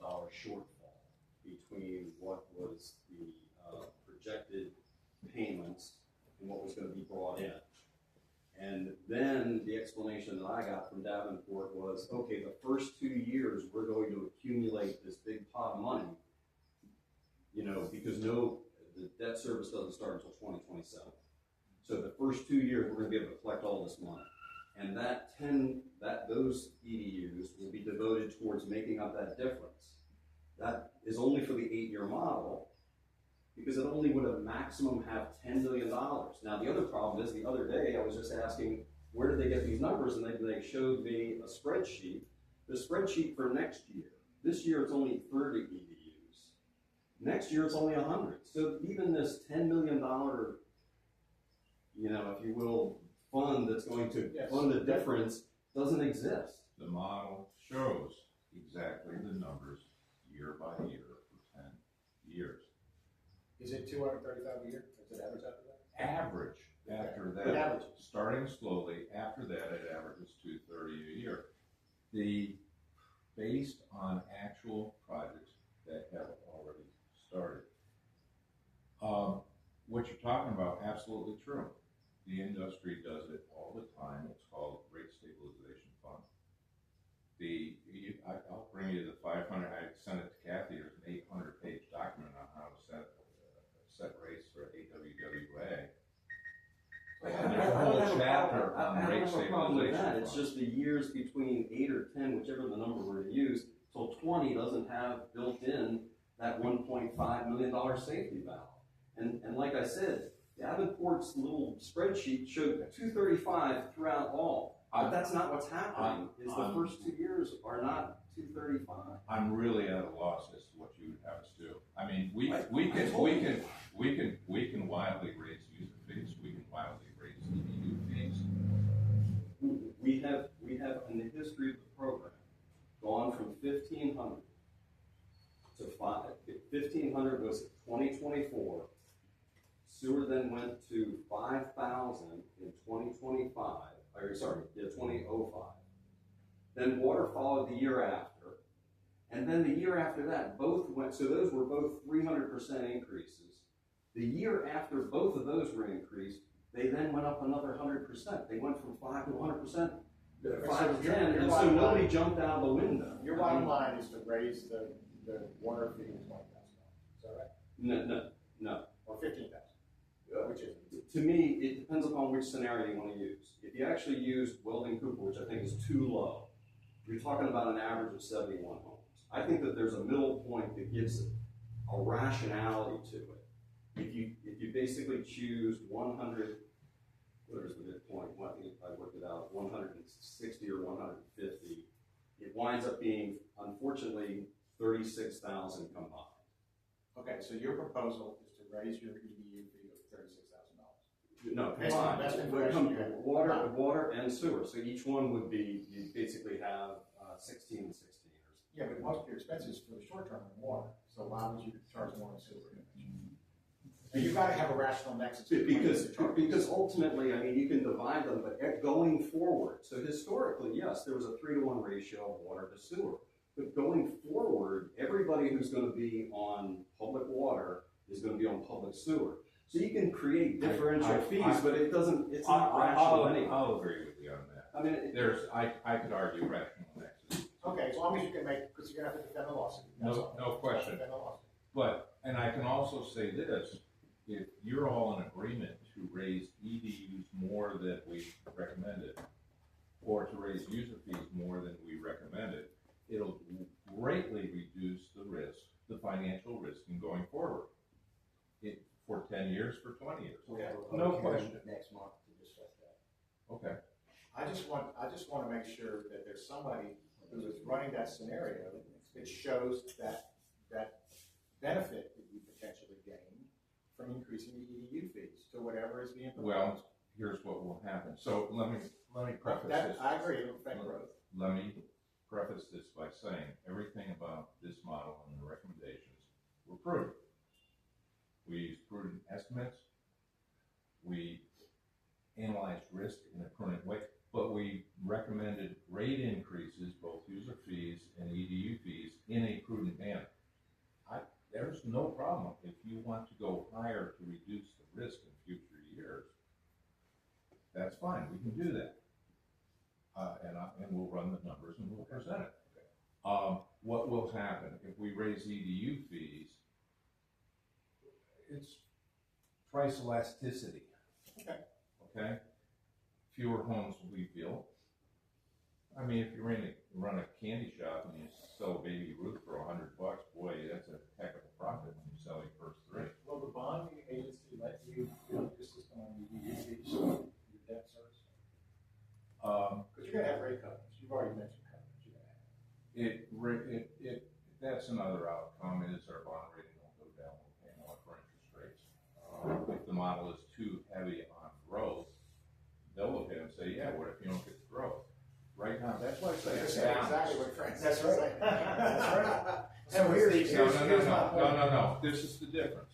shortfall between what was the projected payments and what was going to be brought in. And then the explanation that I got from Davenport was, okay, the first 2 years we're going to accumulate this big pot of money, you know, because the debt service doesn't start until 2027. So the first 2 years we're going to be able to collect all this money. And those EDUs will be devoted towards making up that difference. That is only for the 8-year model, because it only would have maximum have $10 million. Now the other problem is, the other day I was just asking, where did they get these numbers? And they showed me a spreadsheet. The spreadsheet for next year. This year it's only 30 EDUs. Next year it's only 100. So even this $10 million, you know, if you will, fund that's going to fund the difference doesn't exist. The model shows exactly the numbers year by year for 10 years. Is it 235 a year? Is it average after that? Average after that, starting slowly, after that it averages 230 a year. Based on actual projects that have already started. What you're talking about, absolutely true. The industry does it all the time. It's called rate stabilization fund. I'll bring you the 500. I sent it to Kathy. There's an 800-page document on how to set rates for AWWA. And there's a whole chapter on rate stabilization. It's just the years between 8 or 10, whichever the number we're to use, till 20 doesn't have built in that $1.5 million safety valve. And like I said, Davenport's little spreadsheet showed 235 throughout all. But that's not what's happening. The first 2 years are not 235. I'm really at a loss as to what you would have us do. I mean, we can wildly raise user fees. We can wildly raise EDU fees. We have in the history of the program gone from 1,500 to 1,500 was 2024. Sewer then went to 5,000 in 2025. 2005. Then water followed the year after, and then the year after that, both went. So those were both 300% increases. The year after both of those were increased, they then went up another 100%. They went from 5 to 100%, 5 to 10, and so nobody jumped out of the window. Your bottom line is to raise the water fee to $20,000. Is that right? No. Or $15,000. Which is? To me, it depends upon which scenario you want to use. If you actually use Welding Cooper, which I think is too low, you're talking about an average of 71 homes. I think that there's a middle point that gives a rationality to it. If you basically choose 100, what is the midpoint? I worked it out, 160 or 150. It winds up being, unfortunately, 36,000 combined. Okay, so your proposal is to raise your EDU fee to $36,000. No, water and sewer. So each one would be, you basically have 16 and 16. Yeah, but most of your expenses for the short term are water. So why would you charge more on sewer? So you've got to have a rational nexus. Because ultimately, I mean, you can divide them, but going forward, so historically, yes, there was a 3-to-1 ratio of water to sewer. But going forward, everybody who's going to be on public water is going to be on public sewer. So you can create differential fees, but it's not rational anyway. I'll agree with you on that. I mean, I could argue rational nexus. Okay, as long as you can make, because you're going to have to defend the lawsuit. No question. But, and I can also say this, if you're all in agreement to raise EDUs more than we recommended, or to raise user fees more than we recommended, it'll greatly reduce the risk, the financial risk in going forward. For 10 years, for 20 years. Okay. No question. Next month to discuss that. Okay. I just want to make sure that there's somebody who is running that scenario that shows that benefit that you potentially gain from increasing the EDU fees to whatever is being proposed. Well, here's what will happen. So let me preface this. I agree. It'll affect growth. Let me preface this by saying everything about this model and the recommendations were prudent. We used prudent estimates. We analyzed risk in a prudent way, but we recommended rate increases, both user fees and EDU fees, in a prudent no problem. If you want to go higher to reduce the risk in future years, that's fine, we can do that. And we'll run the numbers and we'll present it. What will happen if we raise EDU fees? It's price elasticity. Okay? Fewer homes will be built. I mean, if you run a candy shop and you sell Baby Ruth for $100, boy, that's a heck of a profit when you sell your first 3. Will the bonding agency let you build your system on EDU fees, your debt service? Because you're gonna have rate cuts. You've already mentioned cuts. That's another outcome is our bond rating will go down, we'll pay more for interest rates. If the model is too heavy on growth, they'll look at it and say, yeah, what if you don't get the growth? Right now, that's why I say it's balanced. Exactly what Frank said. That's right. That's right. So here's my point. No, this is the difference.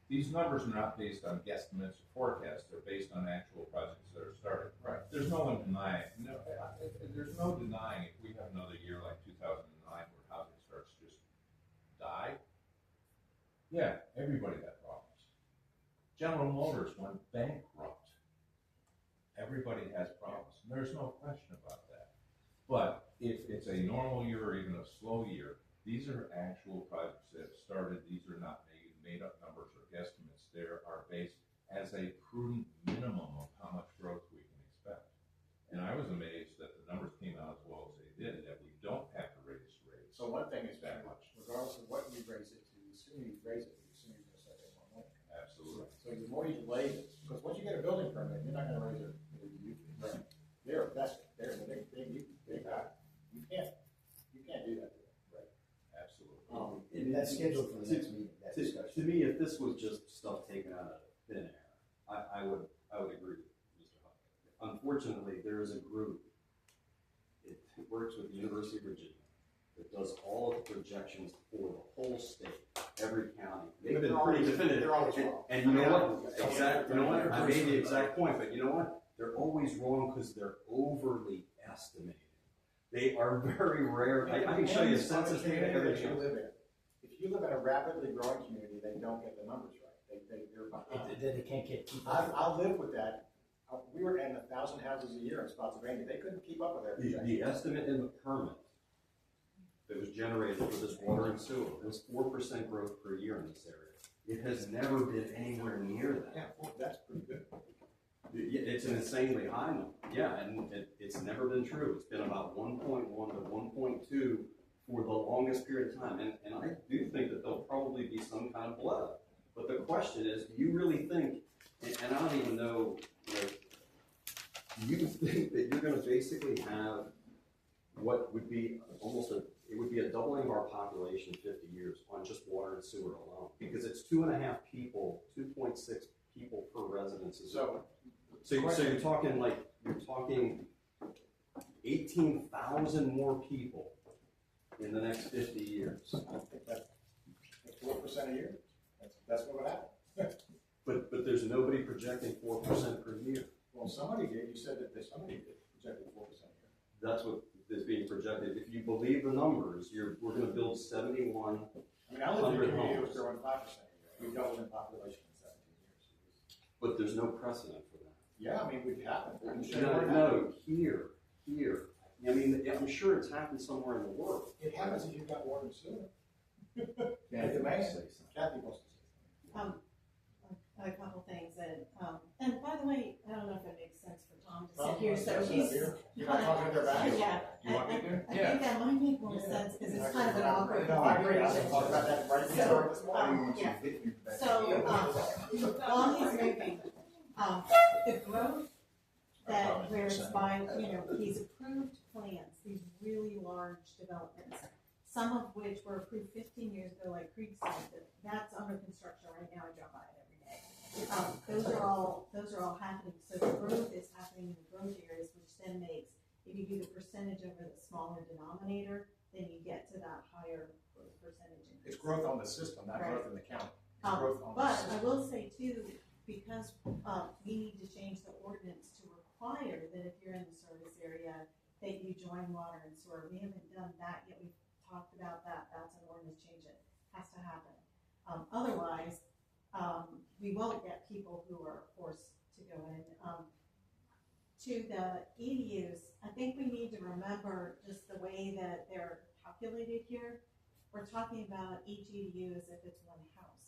These numbers are not based on guesstimates or forecasts, they're based on actual projects that are started. Right. There's no one denying, there's no denying if we have another year like 2009 where housing starts to just die. Yeah, everybody had problems. General Motors went bankrupt. Everybody has problems, and there's no question about that. But if it's a normal year or even a slow year, these are actual projects that have started. These are not made up numbers or guesstimates. They are based as a prudent minimum of how much growth we can expect. And I was amazed that the numbers came out as well as they did, that we don't have to raise rates. So one thing is that true, much. regardless of what you raise it to, assuming you raise it, you assume you're gonna start getting more money. Absolutely. So the more you delay this, because once you get a building permit, you're not gonna raise your EDU fee. Right. They're vested, they got it. You can't do that to them. Right. Absolutely. And that's scheduled for the next meeting, that discussion. To me, if this was just stuff taken out of thin air, I would agree with Mr. Huck. Unfortunately, there is a group, it works with the University of Virginia, that does all of the projections for the whole state, every county. They've been pretty definitive. They're always wrong. And you know what? Exactly. You know what? I made the exact point, but you know what? They're always wrong because they're overly estimated. They are very rare. I can show you census data every If you live in a rapidly growing community, they don't get the numbers right. They're behind. Then they can't keep I live with that. We were adding 1,000 houses a year in Spotsylvania. They couldn't keep up with their projections. The estimate in the permit that was generated for this water and sewer was 4% growth per year in this area. It has never been anywhere near that. Yeah, well, that's pretty good. It's an insanely high number. Yeah, and it's never been true. It's been about 1.1 to 1.2 for the longest period of time. And I do think that there'll probably be some kind of blood. But the question is, do you really think, and I don't even know, do you think that you're going to basically have what would be it would be a doubling of our population in 50 years on just water and sewer alone? Because it's 2.5 people, 2.6 people per residence. So you're talking 18,000 more people in the next 50 years. I think that's 4% a year. That's what would happen. But there's nobody projecting 4% per year. Well, somebody did. You said that somebody did projected 4% a year. That's what is being projected. If you believe the numbers, we're going to build 71. I mean, I live in a community that was growing 5% a year. We doubled in population in 17 years. But there's no precedent for that. Yeah, I mean, it happened. No, here. I mean, I'm sure it's happened somewhere in the world. It happens if you've got water and sewer. Yeah, The man, Kathy wants to say something. A couple things, and by the way, I don't know if it makes sense for Tom to Tom, sit here, so you he's. You're not talking to their back? Yeah. You want me to? I think that might make more sense, because it's kind of an awkward. No, I agree. I was talking about that right before this morning. Yeah. So, while he's moving, the growth that whereby, he's approved plans, these really large developments, some of which were approved 15 years ago, like Creekside, that's under construction right now. I drive by it every day. Those are all happening. So the growth is happening in the growth areas, which then makes, if you do the percentage over the smaller denominator, then you get to that higher growth percentage. It's growth on the system, not Right. growth in the county. It's growth on the But system. I will say too, because we need to change the ordinance to require that if you're in the service area, that you join water and sewer. We haven't done that yet. We've talked about that. That's an ordinance change that has to happen. Otherwise, we won't get people who are forced to go in. To the EDUs, I think we need to remember just the way that they're calculated here. We're talking about each EDU as if it's one house,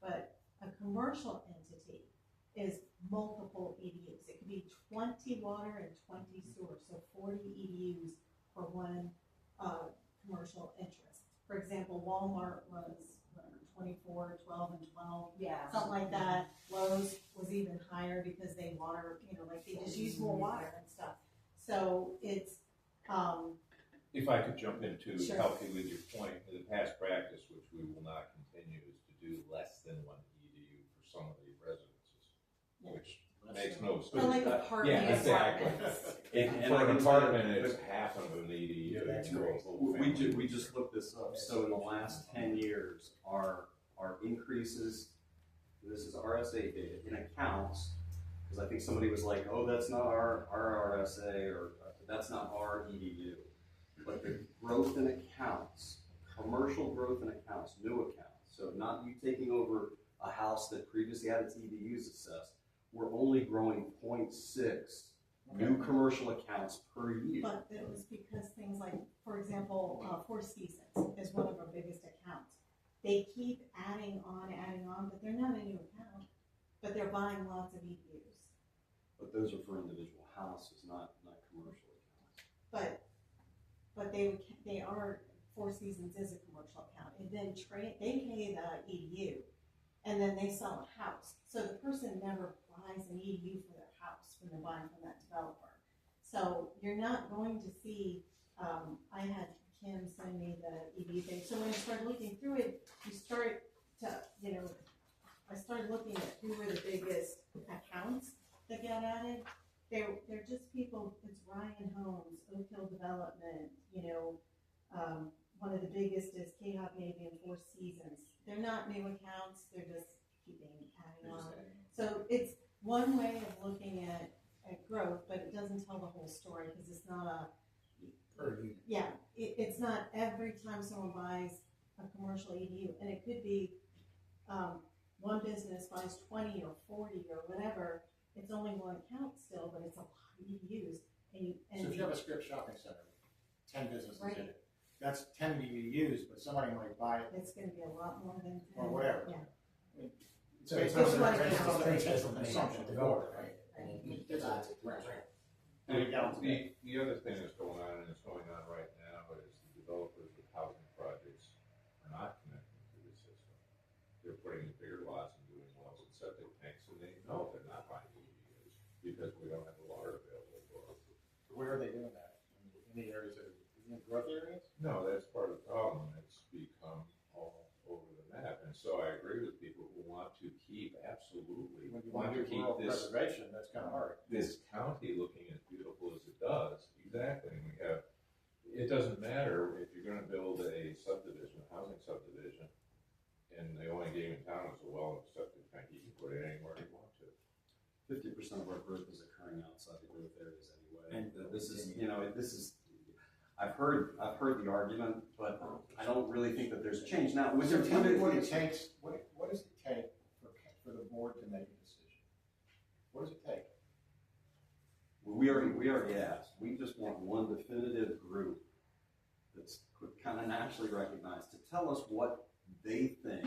but a commercial entity is multiple EDUs. It could be 20 water and 20 sewer, so 40 EDUs for one commercial interest. For example, Walmart was 24, 12, and 12, Yeah. something like that. Lowe's was even higher because they water, like they just use more water and stuff. So it's, If I could jump in to Sure. help you with your point, the past practice, which we will not continue, is to do less than one EDU for some of the residences, which makes no sense. for like apartment Yeah, exactly. apartments. And For I an can tell you apartment, that- it's half of an EDU. Yeah, that's for a great. whole We family. just looked this up, so in the last 10 years, our increases, this is RSA data, in accounts, because I think somebody was like, oh, that's not our RSA, or that's not our EDU. But the growth in accounts, commercial growth in accounts, new accounts, so not you taking over a house that previously had its EDUs assessed, we're only growing 0.6 new commercial accounts per year. But it was because things like, for example, Four Seasons is one of our biggest accounts. They keep adding on, but they're not a new account, but they're buying lots of EDUs. But those are for individual houses, not commercial accounts. But they are, Four Seasons is a commercial account, and then they pay the EDU, and then they sell a house. So the person never buys an EDU for their house when they're buying from that developer. So you're not going to see, I had Kim send me the EDU thing, so when I started looking through it, you start to, I started looking at who were the biggest accounts that got added. They're just people, it's Ryan Homes, Oak Hill Development, one of the biggest is K-Hop Navy and Four Seasons. They're not new accounts, they're just keeping adding on. So it's one way of looking at growth, but it doesn't tell the whole story, because it's not it's not every time someone buys a commercial EDU, and it could be, one business buys 20 or 40 or whatever, it's only one account still, but it's a lot of EDUs. So if you have a Scripps shopping center, 10 businesses Right. in it, that's 10 EDUs, but somebody might buy it, It's gonna be a lot more than 10. or whatever. Yeah. It's based It's on one the account. potential consumption of the board, right? And he It's a- divides it. right. The other thing that's going on, and it's going on right now, is the developers of housing projects are not connecting to the system. They're putting in bigger lots and doing wells and septic tanks, and they know they're not buying EDUs because we don't have the water available for them. Where are they doing that? In the areas that are, in the growth areas? No, that's part of the problem. It's become all over the map, and so I agree with people who want to keep, absolutely, When you want to keep rural this preservation, that's kind of hard. this county looking as beautiful as it does. Exactly. And we have, it doesn't matter if you're gonna build a subdivision, a housing subdivision, and the only game in town is a well and a septic tank, you can put it anywhere you want to. 50% of our growth is occurring outside the growth areas anyway. And this is, I've heard the argument, but I don't really think that there's change. Now, with So your tell me what it takes, what does it take for the board to make a decision? What does it take? We already asked. We just want one definitive group that's kind of naturally recognized to tell us what they think,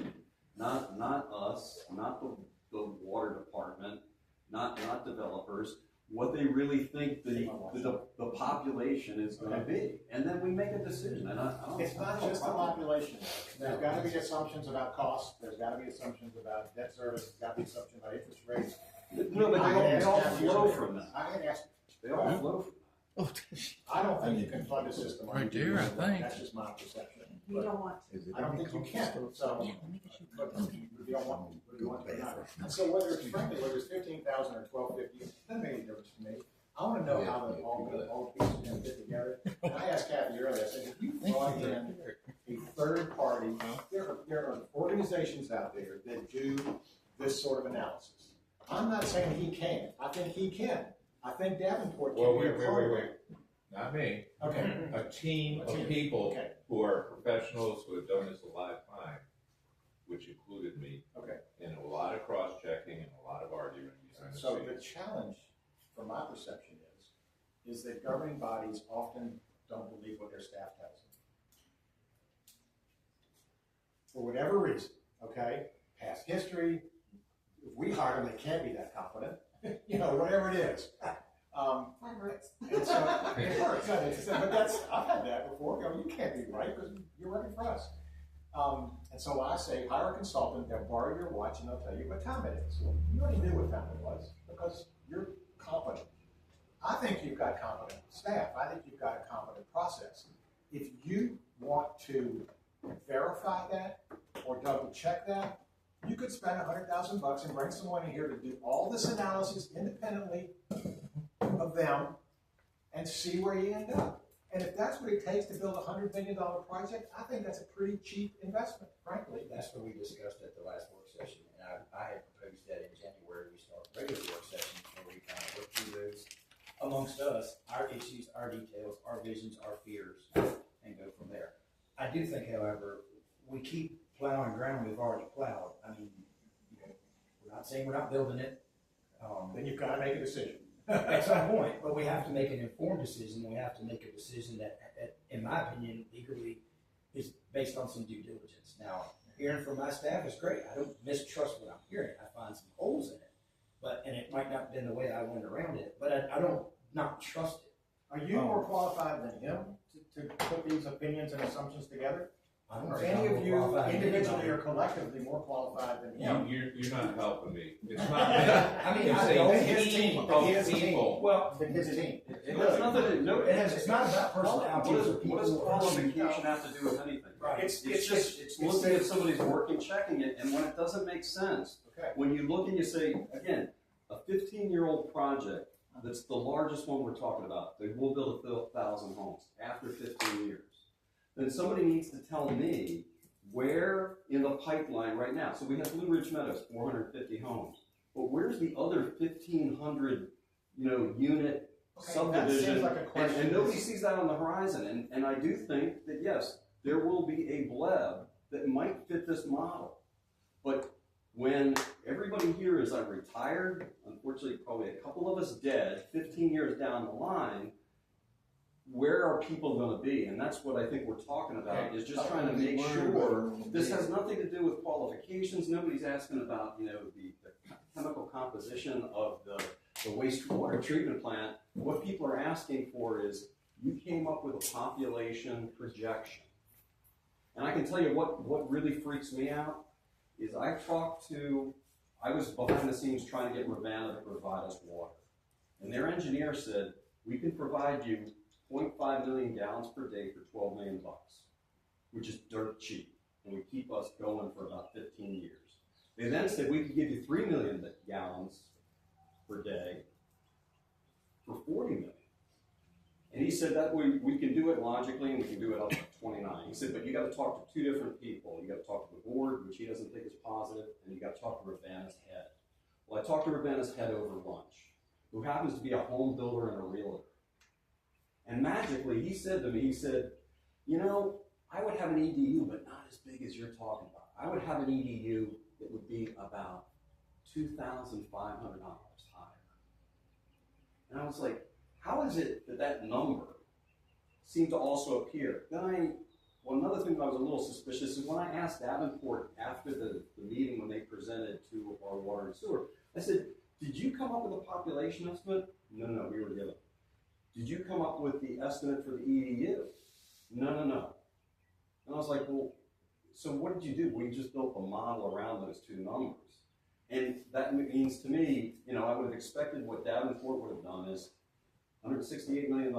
not us, not the water department, not developers, what they really think the population is going to be, and then we make a decision. And I don't. It's not just the population. There's got to be assumptions about cost. There's got to be assumptions about debt service. There's got to be assumptions about interest rates. No, but they all flow from that. I had asked. They all flow from I don't think you can fund a system. on Right there, I EDUs. think. That's just my perception. You don't want to. I don't think you can. So, but you don't want to. And so whether it's 15,000 or 1,250, it doesn't make any difference to me. I want to know how all the pieces are going to fit together. And I asked Kathy earlier, I said, if you brought in a third party, there are organizations out there that do this sort of analysis. I'm not saying he can't. I think he can. I think Davenport can be a part of it. Not me. Okay. A team of people Okay. who are professionals who have done this a lot of time which included me. Okay. And a lot of cross-checking and a lot of arguing behind the So scenes. the challenge, from my perception, is that governing bodies often don't believe what their staff tells them. For whatever reason, okay, past history, if we hire them, they can't be that competent, you know, whatever it is. That hurts. And so, it hurts, but that's, I've had that before, you can't be right because you're working for us. And so I say, hire a consultant, they'll borrow your watch and they'll tell you what time it is. You already knew what time it was because you're competent. I think you've got competent staff. I think you've got a competent process. If you want to verify that or double check that, you could spend $100,000 and bring someone in here to do all this analysis independently of them and see where you end up. And if that's what it takes to build a $100 million project, I think that's a pretty cheap investment, frankly. That's what we discussed at the last work session, and I had proposed that in January, we start regular work sessions where we kind of work through those amongst us, our issues, our details, our visions, our fears, and go from there. I do think, however, we keep plowing ground we've already plowed. I mean, you know, we're not saying we're not building it. Then you've got to make a decision. At some point, but we have to make an informed decision. We have to make a decision that, in my opinion, legally is based on some due diligence. Now, hearing from my staff is great. I don't mistrust what I'm hearing. I find some holes in it, and it might not have been the way I went around it, but I don't not trust it. Are you more qualified than him to put these opinions and assumptions together? I don't Or think any I'm of more you qualified than individually anybody. or collectively more qualified than him? You're not helping me. It's not me. I mean, It's I a don't his team team. of His team. people. Well, Than his team. It has nothing to do, it's not about personalities or people. What does or- qualification have to do with anything? Right. It's looking at somebody's work and checking it, and when it doesn't make sense, Okay. when you look and you say, again, a 15-year-old project, that's the largest one we're talking about, they will build 1,000 homes after 15 years. Then somebody needs to tell me where in the pipeline right now, so we have Blue Ridge Meadows, 450 homes, but where's the other 1,500, unit Okay, subdivision? that seems like a question. And nobody sees that on the horizon, and I do think that, yes, there will be a bleb that might fit this model. But when everybody here is retired, unfortunately probably a couple of us dead, 15 years down the line, where are people going to be? And that's what I think we're talking about, is just trying to make sure this has nothing to do with qualifications. Nobody's asking about, the chemical composition of the wastewater treatment plant. What people are asking for is, you came up with a population projection. And I can tell you what really freaks me out is I was behind the scenes trying to get Ravenna to provide us water. And their engineer said, we can provide you 0.5 million gallons per day for $12 million, which is dirt cheap. And would keep us going for about 15 years. They then said we could give you 3 million gallons per day for 40 million. And he said that we can do it logically, and we can do it up to 29. He said, but you got to talk to two different people. You got to talk to the board, which he doesn't think is positive, and you got to talk to Ravenna's head. Well, I talked to Ravenna's head over lunch, who happens to be a home builder and a realtor. And magically, he said to me, I would have an EDU, but not as big as you're talking about. I would have an EDU that would be about $2,500 higher. And I was like, how is it that number seemed to also appear? Another thing that I was a little suspicious is when I asked Davenport after the meeting when they presented to our water and sewer, I said, did you come up with a population estimate? No, we were given. Did you come up with the estimate for the EDU? No. And I was like, well, so what did you do? We just built a model around those two numbers. And that means to me, I would have expected what Davenport would have done is $168 million.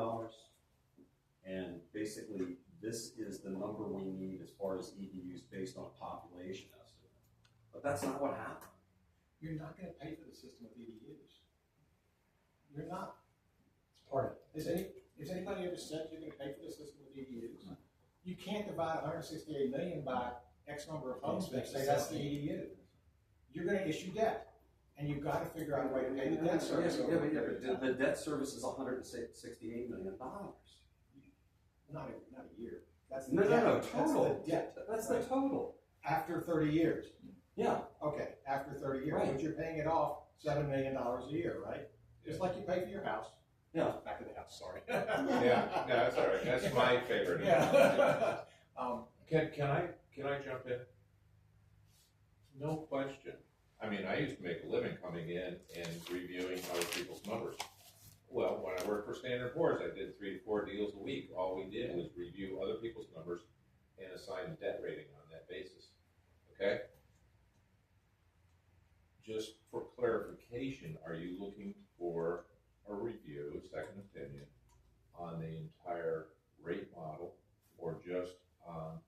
And basically, this is the number we need as far as EDUs based on a population estimate. But that's not what happened. You're not going to pay for the system with EDUs. You're not. It's part of it. Has anybody ever said you're going to pay for the system with EDUs? You can't divide $168 million by X number of homes and say that's the EDU. You're going to issue debt, and you've got to figure out a way to pay the debt service. But the debt service is $168 million. Not a year. That's the No, debt. total. That's the debt. That's the total. After 30 years. Yeah, Okay, after 30 years, Right. but you're paying it off $7 million a year, right? Just like you pay for your house. Yeah. Back to the house, sorry. Yeah, no, that's all right, that's my favorite. Yeah. Can I jump in? No question. I mean, I used to make a living coming in and reviewing other people's numbers. Well, when I worked for Standard & Poor's, I did 3 to 4 deals a week. All we did was review other people's numbers and assign a debt rating on that basis, okay? Just for clarification, are you looking for a review, a second opinion, on the entire rate model or just on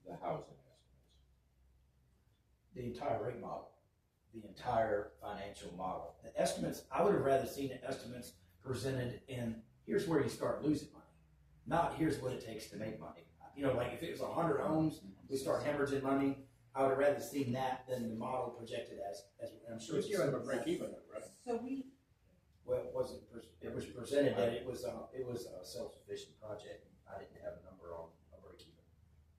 the housing estimates? the entire rate model, the entire financial model. The estimates, I would have rather seen the estimates presented in, here's where you start losing money, not here's what it takes to make money. You know, like if it was 100 homes, we start hemorrhaging money, I would have rather seen that than the model projected as I'm sure it's. You're at a break even, right? So we, Well, it wasn't, it was presented that it was a self-sufficient project. I didn't have a number on a break even.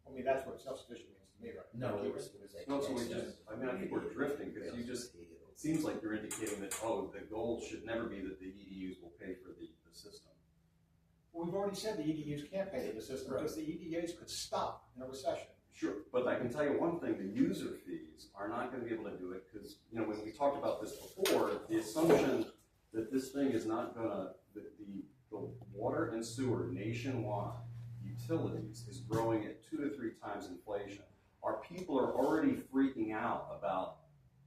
I mean, that's what self-sufficient means to me, right? No, it was a. No, so we just, I mean, I think we're drifting, because you just, it seems like you're indicating that, oh, the goal should never be that the EDUs will pay for the system. Well, we've already said the EDUs can't pay for the system, because the EDUs could stop in a recession. Sure, but I can tell you one thing, the user fees are not gonna be able to do it, because, you know, when we talked about this before, the assumption that this thing is not gonna, the water and sewer nationwide utilities is growing at 2 to 3 times inflation. Our people are already freaking out about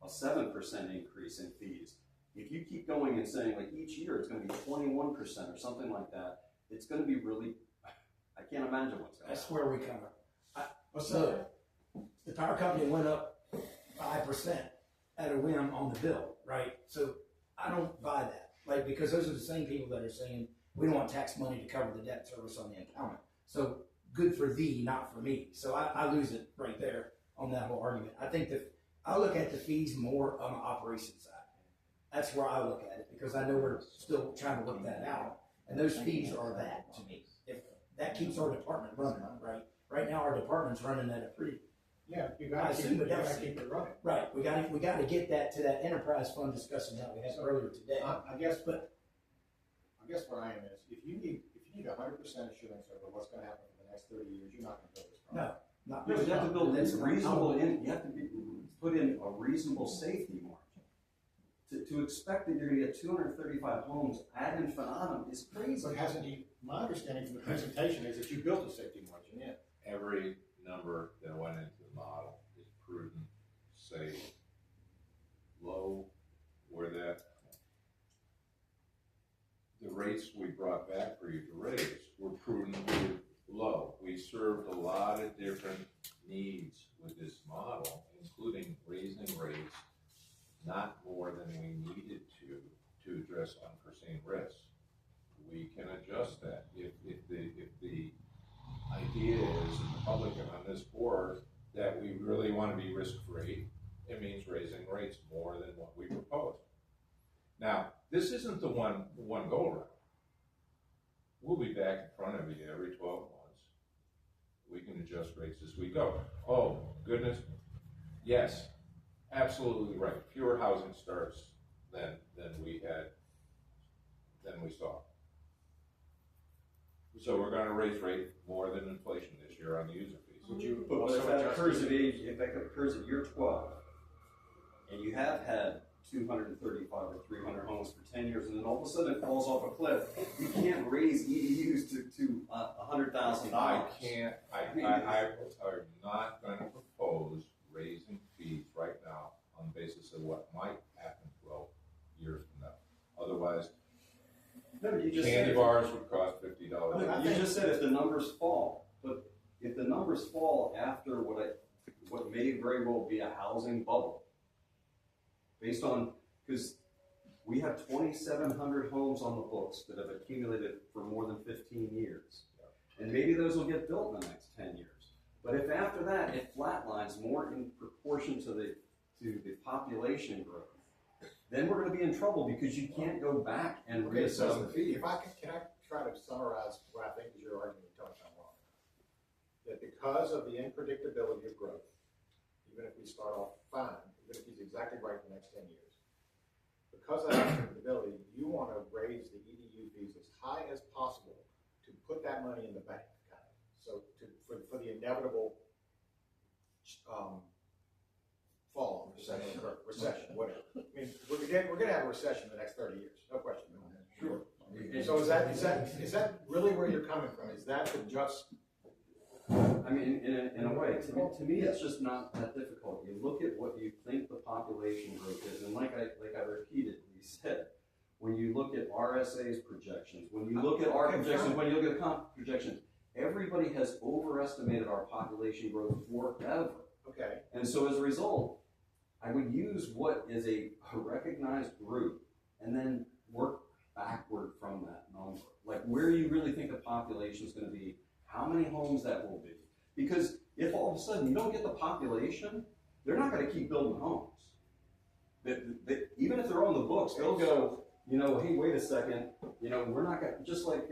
a 7% increase in fees. If you keep going and saying like each year it's gonna be 21% or something like that, it's gonna be really, I can't imagine what's gonna happen. That's where we come up. So the power company went up 5% at a whim on the bill, right? So I don't buy that, like, because those are the same people that are saying we don't want tax money to cover the debt service on the accountant. So good for thee, not for me. So I lose it right there on that whole argument. I think that I look at the fees more on the operations side. That's where I look at it, because I know we're still trying to work that out. And those fees are that to me. If that keeps our department running, right? Right now, our department's running at a pretty, Yeah, you I gotta assume keep it does. it running. right, we gotta get that to that enterprise fund discussion that we had earlier today. I guess where I am is, if you need 100% assurance over what's gonna happen for the next 30 years, you're not gonna build this product. No, not. No, you have to build That's in reasonable, you have to put in a reasonable safety margin. To expect that you're gonna get 235 homes ad infinitum is crazy. So my understanding from the presentation is that you built a safety margin in. Every number that went into the model is prudent, safe, low, where that. The rates we brought back for you to raise were prudently low. We served a lot of different needs with this model, including raising rates not more than we needed to address unforeseen risks. We can adjust that. If the idea is in the public and on this board that we really want to be risk-free, it means raising rates more than what we proposed. Now, this isn't the one go around. We'll be back in front of you every 12 months. We can adjust rates as we go. Oh, goodness. Yes, absolutely right. Fewer housing starts than we saw. So we're gonna raise rate more than inflation this year on the user fees. Would you But also if that adjust occurs the- if that occurs at year 12, and you have had 235 or 300 homes for 10 years, and then all of a sudden it falls off a cliff, you can't raise EDUs to $100,000. I'm not gonna propose raising fees right now on the basis of what might happen 12 years from now. Otherwise, No, but you just candy said, bars would cost $50. you just said if the numbers fall, but if the numbers fall after what may very well be a housing bubble, based on, because we have 2,700 homes on the books that have accumulated for more than 15 years. And maybe those will get built in the next 10 years. But if after that it flatlines more in proportion to the population growth, then we're going to be in trouble, because you can't go back and reassess the fee. If I can I try to summarize what I think is your argument, tell me if I'm wrong. That because of the unpredictability of growth, even if we start off fine, even if he's exactly right the next 10 years, because of that predictability, you want to raise the EDU fees as high as possible to put that money in the bank, kind of. So for the inevitable fall, recession, whatever. I mean, we're going to have a recession in the next 30 years, no question about that. Sure. So is that really where you're coming from? Is that the just? I mean, in a way, to me, it's just not that difficult. You look at what you think the population growth is, and like I repeatedly said, when you look at RSA's projections, when you look at our projections, when you look at the comp projections, everybody has overestimated our population growth forever. Okay. And so as a result, I would use what is a recognized group and then work backward from that number. Like, where do you really think the population is going to be? How many homes that will be? Because if all of a sudden you don't get the population, they're not going to keep building homes. Even if they're on the books, they'll go, you know, hey, wait a second, you know, we're not going to, just like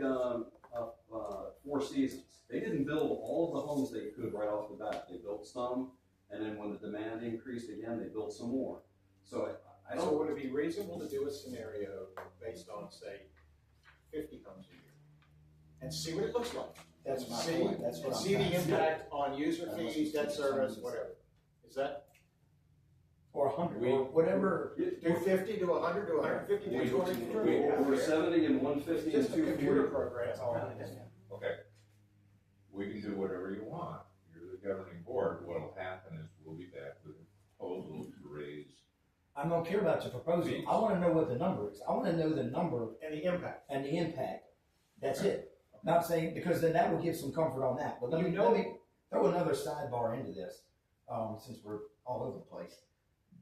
Four Seasons. They didn't build all of the homes they could right off the bat. They built some, and then when the demand increased again, they built some more. So I don't. So would it be reasonable to do a scenario based on, say, 50 homes a year, and see what it looks like? That's my point. That's what I'm see trying the to impact on user fees, debt service, whatever. Is that? Or 100, or whatever. Do 50, do 100, do 150, do 200. We're 70 and 150 and Just a 240. computer program. That's all it is. Okay. We can do whatever you want. You're the governing board. What'll happen is we'll be back with a proposal to raise. I don't care about your proposal. I want to know what the number is. I want to know the number And the impact. and the impact. That's it. Not saying, because then that will give some comfort on that. But let me throw another sidebar into this, since we're all over the place.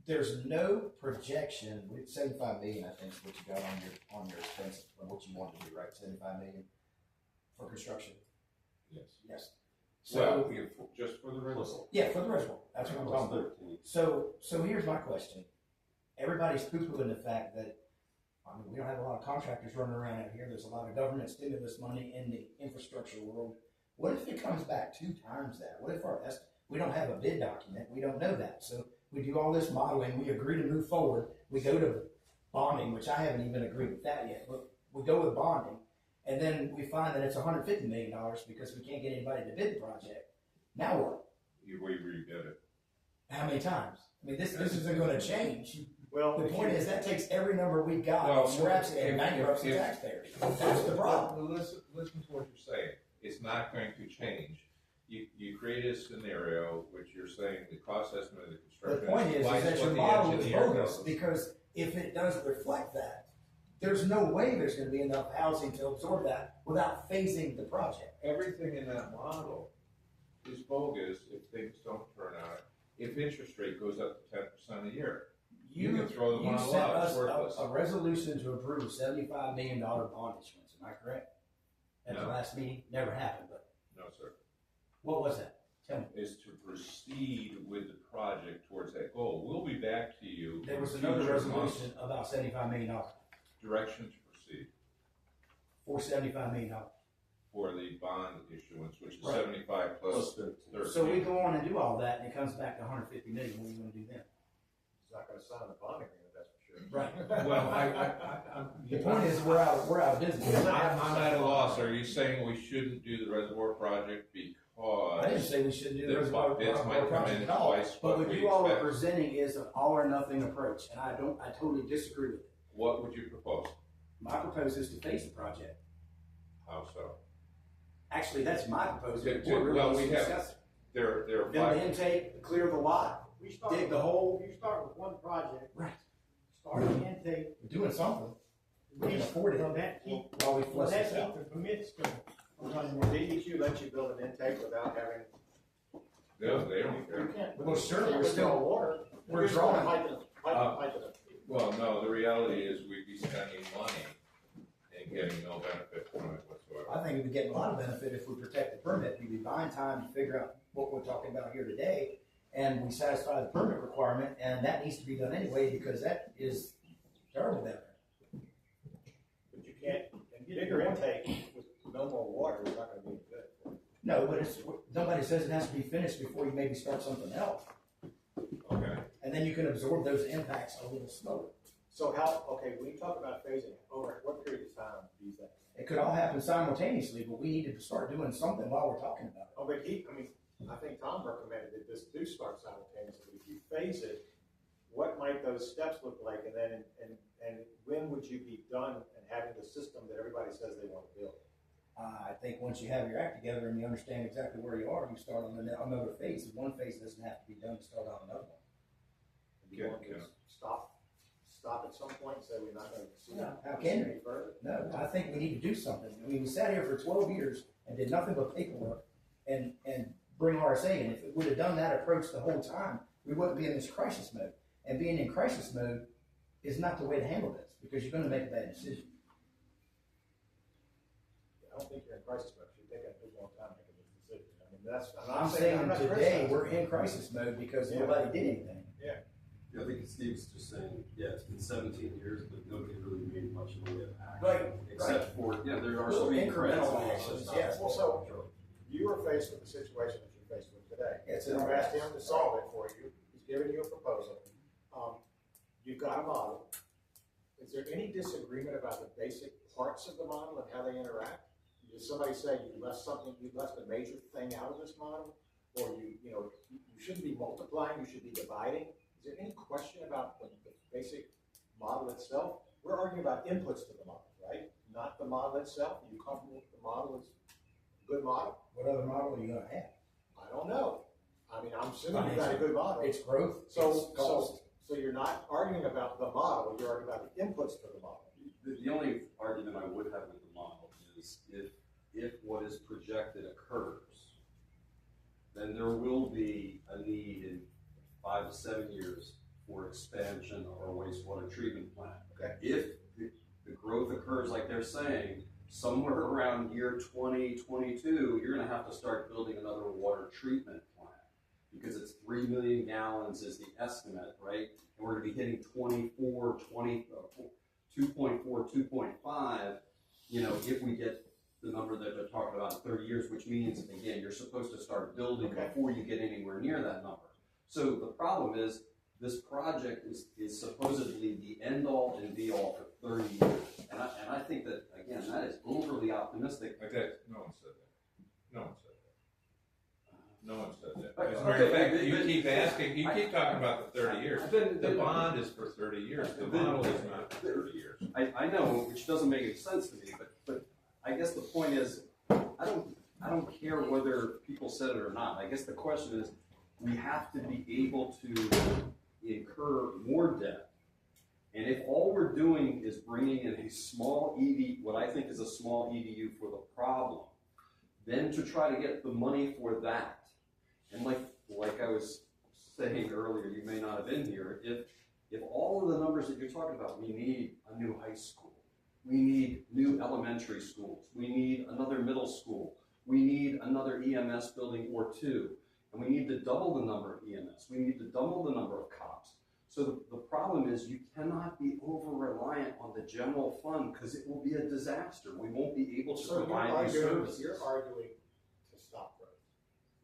There's no projection with 75 million, I think, is what you got on your expense, what you want to do, right? 75 million for construction. Yes. Yes. So just for the reservoir. Yeah, for the reservoir. That's what I'm talking about. So here's my question. Everybody's poo-pooing the fact that, I mean, we don't have a lot of contractors running around out here. There's a lot of government stimulus money in the infrastructure world. What if it comes back 2 times that? What if we don't have a bid document? We don't know that. So we do all this modeling. We agree to move forward. We go to bonding, which I haven't even agreed with that yet. But we go with bonding, and then we find that it's $150 million because we can't get anybody to bid the project. Now what? We rebid it. How many times? I mean, this isn't going to change. Well, The point is that takes every number we got and scraps it and bankrupts the taxpayers. That's the problem. Well, listen to what you're saying. It's not going to change. You create a scenario which you're saying the cost estimate of the construction. The point is twice that what your the model is engineer bogus, knows. because if it does reflect that, there's no way there's going to be enough housing to absorb that without phasing the project. Everything in that model is bogus if things don't turn out. If interest rate goes up to 10% a year, you can throw the model sent out. It's us worthless. a resolution to approve a $75 million bond issuance. Am I correct? At the No. last meeting, never happened. But No, sir. what was that? Tell me. Is to proceed with the project towards that goal. We'll be back to you. There was in another future resolution months. about $75 million Direction to proceed for $75 million. for the bond issuance, which is Right. 75 plus 13. So we go on and do all that, and it comes back to $150 million. What are you going to do then? he's not going to sign the bond agreement, that's for sure. Right. Well, The point is, we're out of business. I'm at a loss. Are you saying we shouldn't do the reservoir project because I didn't say we shouldn't do the the reservoir bids might come project in at all. twice But what what we you all are expect? presenting is an all or nothing approach, and I totally disagree with it. What would you propose? My proposal is to phase the project. How so? Actually, that's my proposal. Yeah, The board really well, needs we to have- discuss it. There are Build the 5. intake, clear the lot, dig the hole. You start with one project. Right. Start the intake. We're doing something. We can afford it Well, that keep, while we well, flush that this out. keep the permits going. The DEQ lets you build an intake without having. No, they don't care. You can't. Well, sure, we're With still- no water. we're You're just gonna drawing. pipe it up. Well, no, the reality is we'd be spending money and getting no benefit from it whatsoever. I think we'd get a lot of benefit if we protect the permit. We'd be buying time to figure out what we're talking about here today, and we satisfy the permit requirement, and that needs to be done anyway, because that is terrible down there. But you can't, and bigger intake with no more water is not gonna be good. No, but nobody says it has to be finished before you maybe start something else. and then you can absorb those impacts a little slower. So how, okay, when you talk about phasing, over what period of time do you think? It could all happen simultaneously, but we need to start doing something while we're talking about it. Oh, but I think Tom recommended that this do start simultaneously. If you phase it, what might those steps look like? And then, and when would you be done and having the system that everybody says they want to build? I think once you have your act together and you understand exactly where you are, you start on another phase. One phase doesn't have to be done to start on another one. Do you want to stop at some point and say we're not going to see No, how can you? any further? No, I think we need to do something. I mean, we sat here for 12 years and did nothing but paperwork and bring RSA in. If it would have done that approach the whole time, we wouldn't be in this crisis mode. And being in crisis mode is not the way to handle this because you're going to make a bad decision. I don't think you're in crisis mode. You're taking a big long time making this decision. I mean, that's, I'm saying today we're in crisis mode because nobody did anything. Yeah. I think Steve's just saying, yeah, it's been 17 years, but nobody really made much in the way of action. Right, Except for, yeah, there are Little some incremental actions. actions, yes. Well, so you were faced with the situation that you're faced with today. It's You've in asked him to solve it for you. He's given you a proposal. You've got a model. Is there any disagreement about the basic parts of the model and how they interact? Did somebody say you left a major thing out of this model? Or you shouldn't be multiplying, you should be dividing? Is there any question about the basic model itself? We're arguing about inputs to the model, right? Not the model itself. Are you comfortable with the model as a good model? What other model are you going to have? I don't know. I mean, I'm assuming you've got a good model. It's growth. So you're not arguing about the model, you're arguing about the inputs to the model. The only argument I would have with the model is if what is projected occurs, then there will be a need in 5 to 7 years for expansion of our wastewater treatment plant. Okay. If the growth occurs like they're saying, somewhere around year 2022, you're gonna have to start building another water treatment plant because it's 3 million gallons is the estimate, right? And we're gonna be hitting 2.4, 2.5, if we get the number that they're talking about in 30 years, which means, again, you're supposed to start building before you get anywhere near that number. So the problem is, this project is supposedly the end-all and be-all for 30 years. And I think that, again, that is overly optimistic. Okay, no one said that. No one said that. No one said that. Okay, As a matter of fact, but- you keep asking, you keep talking about the 30 years. The bond is for 30 years. The model is not for 30 years. I know, which doesn't make any sense to me, but I guess the point is, I don't care whether people said it or not. I guess the question is, we have to be able to incur more debt. And if all we're doing is bringing in a small what I think is a small EDU for the problem, then to try to get the money for that, and like I was saying earlier, you may not have been here, if all of the numbers that you're talking about, we need a new high school, we need new elementary schools, we need another middle school, we need another EMS building or two, and we need to double the number of EMS, we need to double the number of cops. So the problem is you cannot be over-reliant on the general fund because it will be a disaster. We won't be able to provide these services. You're arguing to stop growth.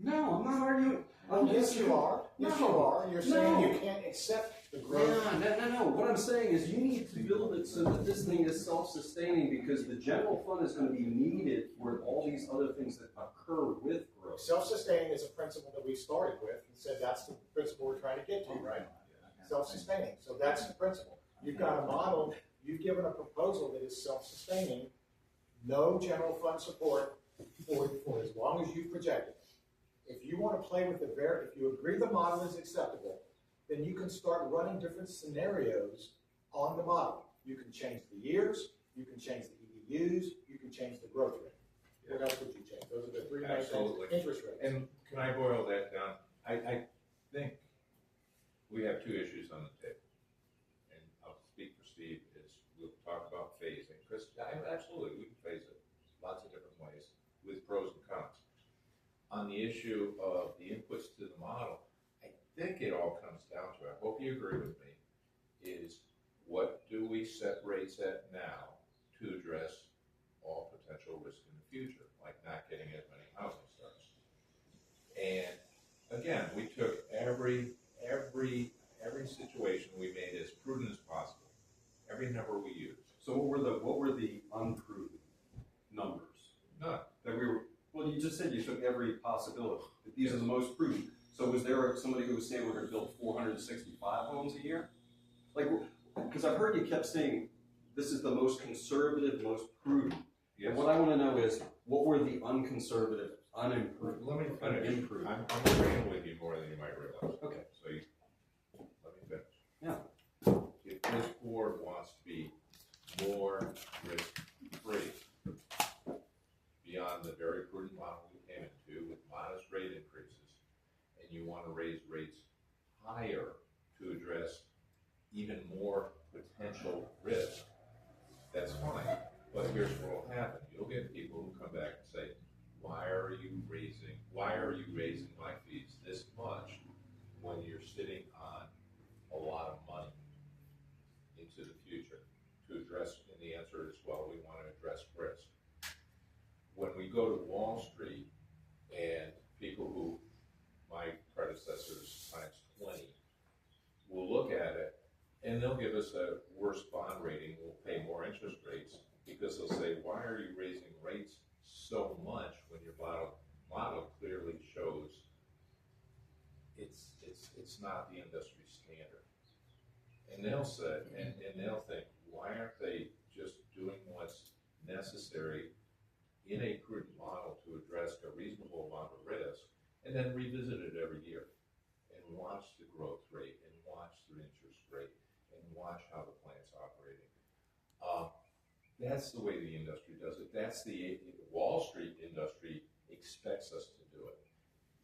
No, I'm not arguing. Yes, you are. Yes, you are. You're saying No. you can't accept the growth. No. What I'm saying is you need to build it so that this thing is self-sustaining because the general fund is going to be needed for all these other things that occur with growth. Self-sustaining is a principle that we started with and said that's the principle we're trying to get to, right? Self-sustaining. So that's the principle. You've got a model, you've given a proposal that is self-sustaining, no general fund support for as long as you project it. If you want to play with if you agree the model is acceptable, then you can start running different scenarios on the model. You can change the years, you can change the EDUs, you can change the growth rate. What else would you change? Those are the three main things. Absolutely. Interest rates. And can I boil that down? I think we have two issues on the table. And I'll speak for Steve, we'll talk about phasing. Chris, absolutely, we can phase it lots of different ways with pros and cons. On the issue of the inputs to the model, I think it all comes down to, I hope you agree with me, is what do we set rates at now to address all potential risk in the future, like not getting as many housing starts. And again, we took every responsibility, that these are the most prudent. So was there somebody who was saying we're gonna build 465 homes a year? Like, because I've heard you kept saying, this is the most conservative, most prudent. Yes. And what I wanna know is, what were the unconservative, unimproved? Let me finish. Improved. I'm agreeing with you more than you might realize. Okay. So let me finish. Yeah. If this board wants to be more risk-free, beyond the very prudent model we came into with modest rate increases, and you want to raise rates higher to address even more potential risk, that's fine. But here's what will happen. You'll get people who come back and say, why are you raising my fees this much when you're sitting on a lot of money into the future to address, and the answer is, well, we want to address risk. When we go to Wall Street and people who, my predecessors times 20, will look at it and they'll give us a worse bond rating, we'll pay more interest rates, because they'll say, why are you raising rates so much when your model clearly shows it's not the industry standard. And they'll say, and they'll think, why aren't they just doing what's necessary in a prudent model to address a reasonable amount of risk, and then revisit it every year and watch the growth rate and watch the interest rate and watch how the plant's operating. That's the way the industry does it. That's the Wall Street industry expects us to do it.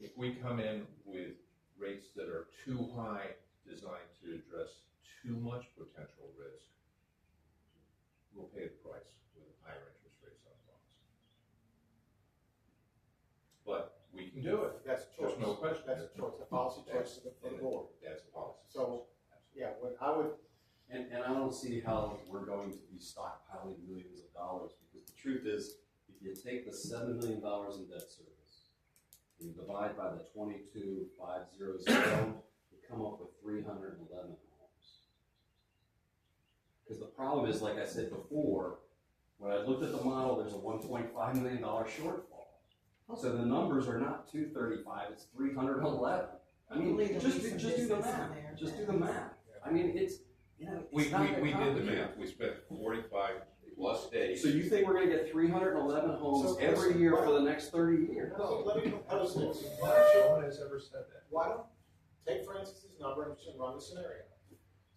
If we come in with rates that are too high, designed to address too much potential risk, we'll pay the price with higher interest rates on bonds. But we can do it. That's a choice. There's no question. That's a choice, a policy choice for the board. That's a policy. So, yeah, what I would, And I don't see how we're going to be stockpiling millions of dollars, because the truth is, if you take the $7 million in debt service, you divide by the 22,500, you come up with 311 homes. Because the problem is, like I said before, when I looked at the model, there's a $1.5 million shortfall. So the numbers are not 235, it's 311. I mean, just do the math. Just do the math. I mean, it's, you know, We it's not that did the complicated. math. We spent 45 plus days. So you think we're gonna get 311 homes every year for the next 30 years? no, let me propose this. No one has ever said that. Why don't, take Francis's number and just run the scenario.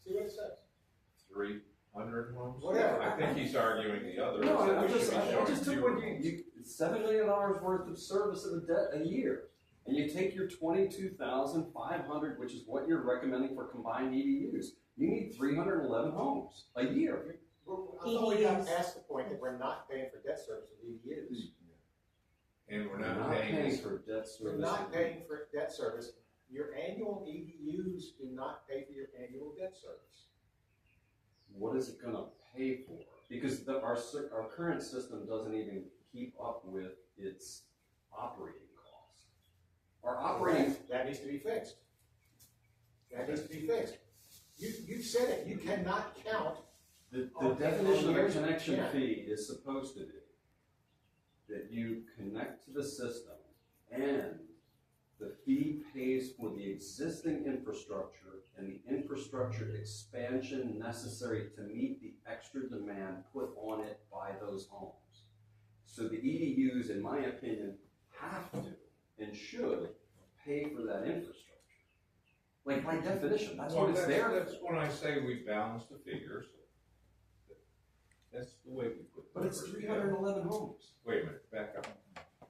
See what it says. 300 homes? Whatever. I think he's arguing the other. No, is that I we should just be took showing what zero. you $7 million worth of service of a debt a year. And you take your 22,500, which is what you're recommending for combined EDUs. You need 311 homes a year. I thought we got past the point that we're not paying for debt service with EDUs. And we're We're not not paying paying this. for debt service. We're not paying for debt service. Your annual EDUs do not pay for your annual debt service. What is it gonna pay for? Because our current system doesn't even keep up with its operating costs. Our operating, That needs to be fixed. That needs to be fixed. You said it, you cannot count. the Okay, definition of a here's- connection yeah. fee is supposed to be that you connect to the system and the fee pays for the existing infrastructure and the infrastructure expansion necessary to meet the extra demand put on it by those homes. So the EDUs, in my opinion, have to and should pay for that infrastructure. Like by definition, that's what it's there for. That's when I say we balance the figures. That's the way we put. But it's numbers together. 311 homes. Wait a minute, back up.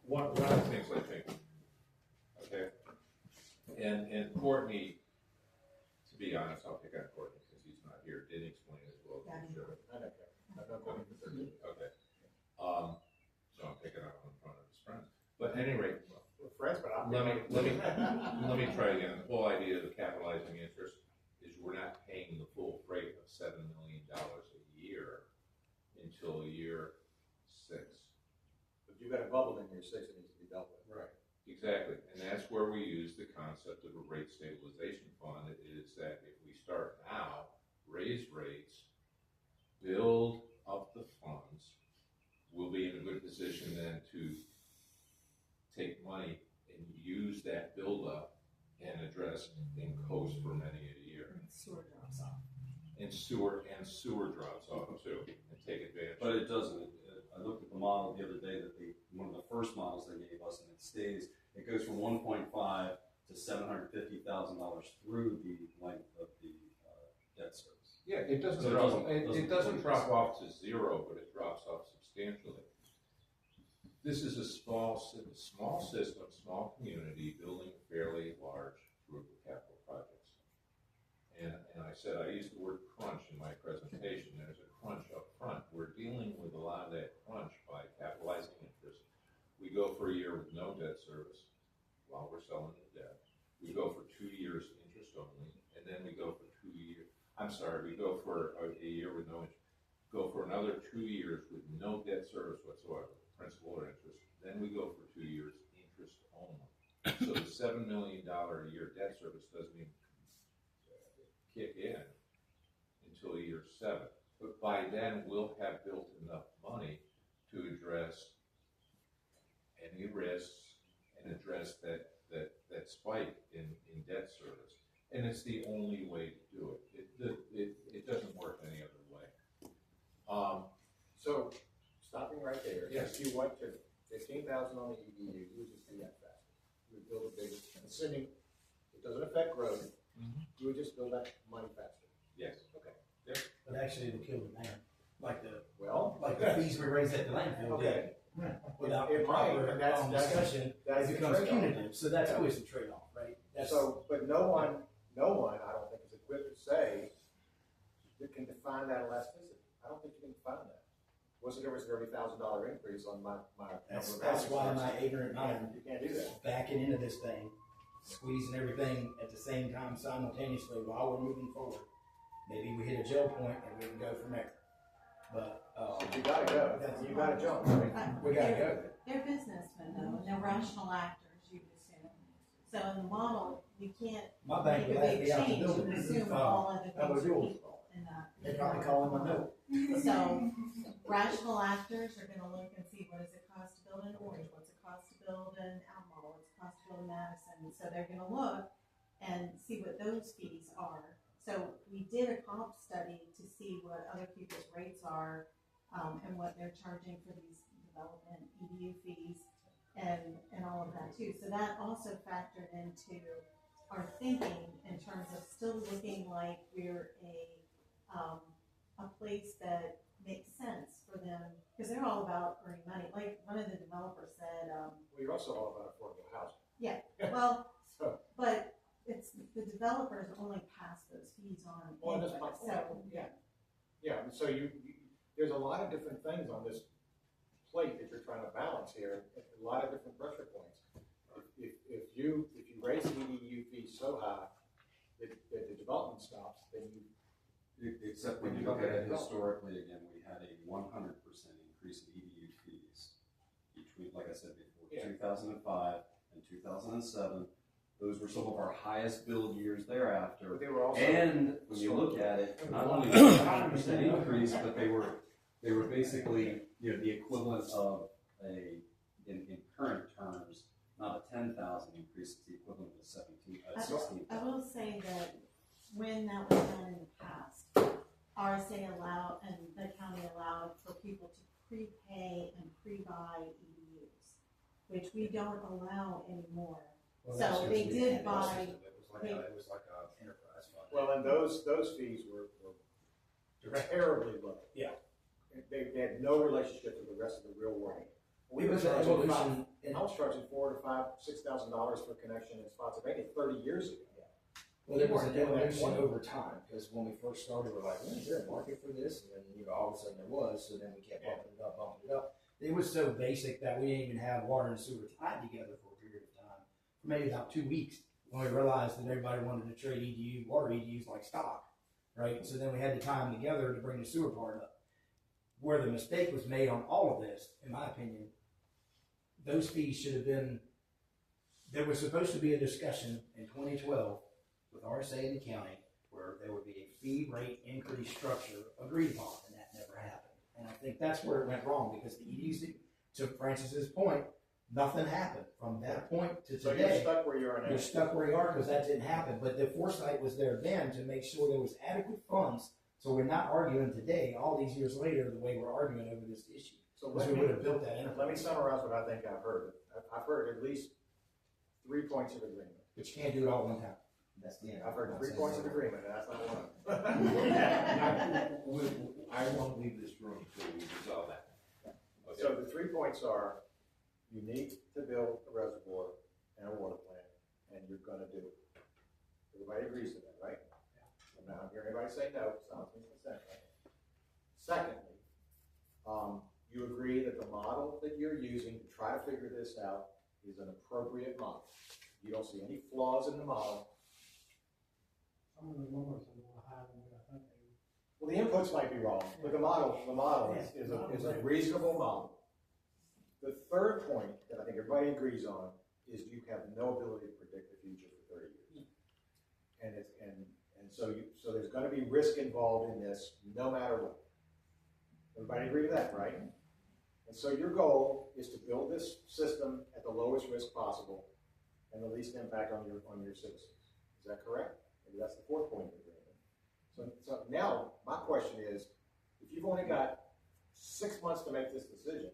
One of the things I think, okay, and Courtney, to be honest, I'll pick on Courtney because he's not here, didn't explain as well as he should. I don't care. I'm not going for 13. Okay. So I'm picking up in front of his friend. But at any rate, We're friends, but I'm. let me try again. The whole idea of capitalizing interest is we're not paying the full freight of $7 million a year until year 6. But you got a bubble in your 6 that needs to be dealt with. Right. Exactly, and that's where we use the concept of a rate stabilization fund, is that if we start now, raise rates, build up the funds, we'll be in a good position then to take money and that buildup and address and coast for many a year. Sewer drops off. And sewer drops off too, and take advantage. But it doesn't. I looked at the model the other day that one of the first models they gave us, and it goes from 1.5 to $750,000 through the length of the debt service. Yeah, it doesn't So it doesn't drop off to zero, but it drops off substantially. This is a small system, small community building a fairly large group of capital projects. And I said, I used the word crunch in my presentation. There's a crunch up front. We're dealing with a lot of that crunch by capitalizing interest. We go for a year with no debt service while we're selling the debt. We go for 2 years interest only, and then we go for 2 years. We go for a year with no interest. Go for another 2 years with no debt service whatsoever, principal or interest. Then we go for 2 years interest only. So the $7 million a year debt service doesn't even kick in until year 7. But by then, we'll have built enough money to address any risks and address that spike in debt service. And it's the only way to do it. It doesn't work any other way. So, stopping right there. Yes. If you went to 15,000 on the EDU, you would just do that faster. You would build a bigger, assuming it doesn't affect growth, you would just build that money faster. Yes. Okay. But actually it'll kill the land, like the Well, fees we raised at the landfill did. okay. Without It might, proper and that's- discussion, That's it the becomes trade-off. punitive, so that's always the trade-off, right? That's, So, but no one, I don't think is equipped to say you can define that elasticity. I don't think you can define that. There was a $30,000 increase on my. that's why my ignorant mind You can't do that. backing into this thing, squeezing everything at the same time simultaneously while we're moving forward. Maybe we hit a gel point and we can go from there. But, You gotta go. You gotta jump, right? we gotta go. They're businessmen though, and they're rational actors, you would assume. So in the model, you can't My make bank a will have big me out the change and building. assume all other that was things are yours. equal in that. They probably call him a note. So rational actors are gonna look and see what does it cost to build in Orange, what's it cost to build in Albemarle, what's it cost to build in Madison. So they're gonna look and see what those fees are. So we did a comp study to see what other people's rates are, and what they're charging for these development EDU fees and all of that too. So that also factored into our thinking in terms of still looking like we're a place that makes sense for them, because they're all about earning money. Like one of the developers said, Well, you're also all about affordable housing. yeah, well, So, but it's the developers only pass those fees on. well, that's anyway. my So point. Yeah, and so there's a lot of different things on this plate that you're trying to balance here, a lot of different pressure points. If you raise the EDU fees so high that the development stops, then Except when you look at it historically, again, we had a 100% increase in EDU fees between, like I said before, Yeah. 2005 and 2007. Those were some of our highest billed years thereafter. but they were also. And when you look at it, not only was it a 100% increase, but they were basically, the equivalent of in current terms, not a 10,000 increase, it's the equivalent of 16,000. I will say that when that was done in the past, RSA allowed and the county allowed for people to prepay and pre-buy EDUs, which we don't allow anymore. So they did buy. It was like a enterprise fund. Well, and those fees were terribly low. Yeah. They had no relationship with the rest of the real world. It was an evolution. I was charging $4,000 to $6,000 for connection in Spotsylvania 30 years ago. Well, it was an evolution over time, because when we first started, we're like, is there a market for this? And then, all of a sudden there was, so then we kept bumping it up. It was so basic that we didn't even have water and sewer tied together for a period of time, for maybe about 2 weeks, when we realized that everybody wanted to trade water EDUs like stock, right? So then we had to tie them together to bring the sewer part up. Where the mistake was made on all of this, in my opinion, those fees should have been, there was supposed to be a discussion in 2012 with RSA and the county where there would be a fee rate increase structure agreed upon, and that never happened. And I think that's where it went wrong, because the EDUs, to Francis's point, Nothing happened from that point to So you're today. stuck where you are now. You're stuck where you are because that didn't happen. But the foresight was there then to make sure there was adequate funds. So we're not arguing today, all these years later, the way we're arguing over this issue. So Because we would have built that enterprise. let me summarize what I think I've heard. I've heard at least 3 points of agreement. But you can't do it all at one time. That's the end. I've heard 3 points of agreement, and that's not one of them. I won't leave this room until we resolve that. Okay. So the 3 points are, you need to build a reservoir and a water plant, and you're gonna do it. Everybody agrees to that, right? I'm not hearing anybody say no, sounds consent, right? Secondly, you agree that the model that you're using to try to figure this out is an appropriate model. You don't see any flaws in the model. Some of the numbers are a little higher than what I think they were. Well, the inputs might be wrong, but the model is a reasonable model. The third point that I think everybody agrees on is you have no ability to predict the future for 30 years. And so there's gonna be risk involved in this no matter what. Everybody agree to that, right? And so your goal is to build this system at the lowest risk possible and the least impact on your citizens. Is that correct? Maybe that's the fourth point of the agreement. So now my question is, if you've only got 6 months to make this decision,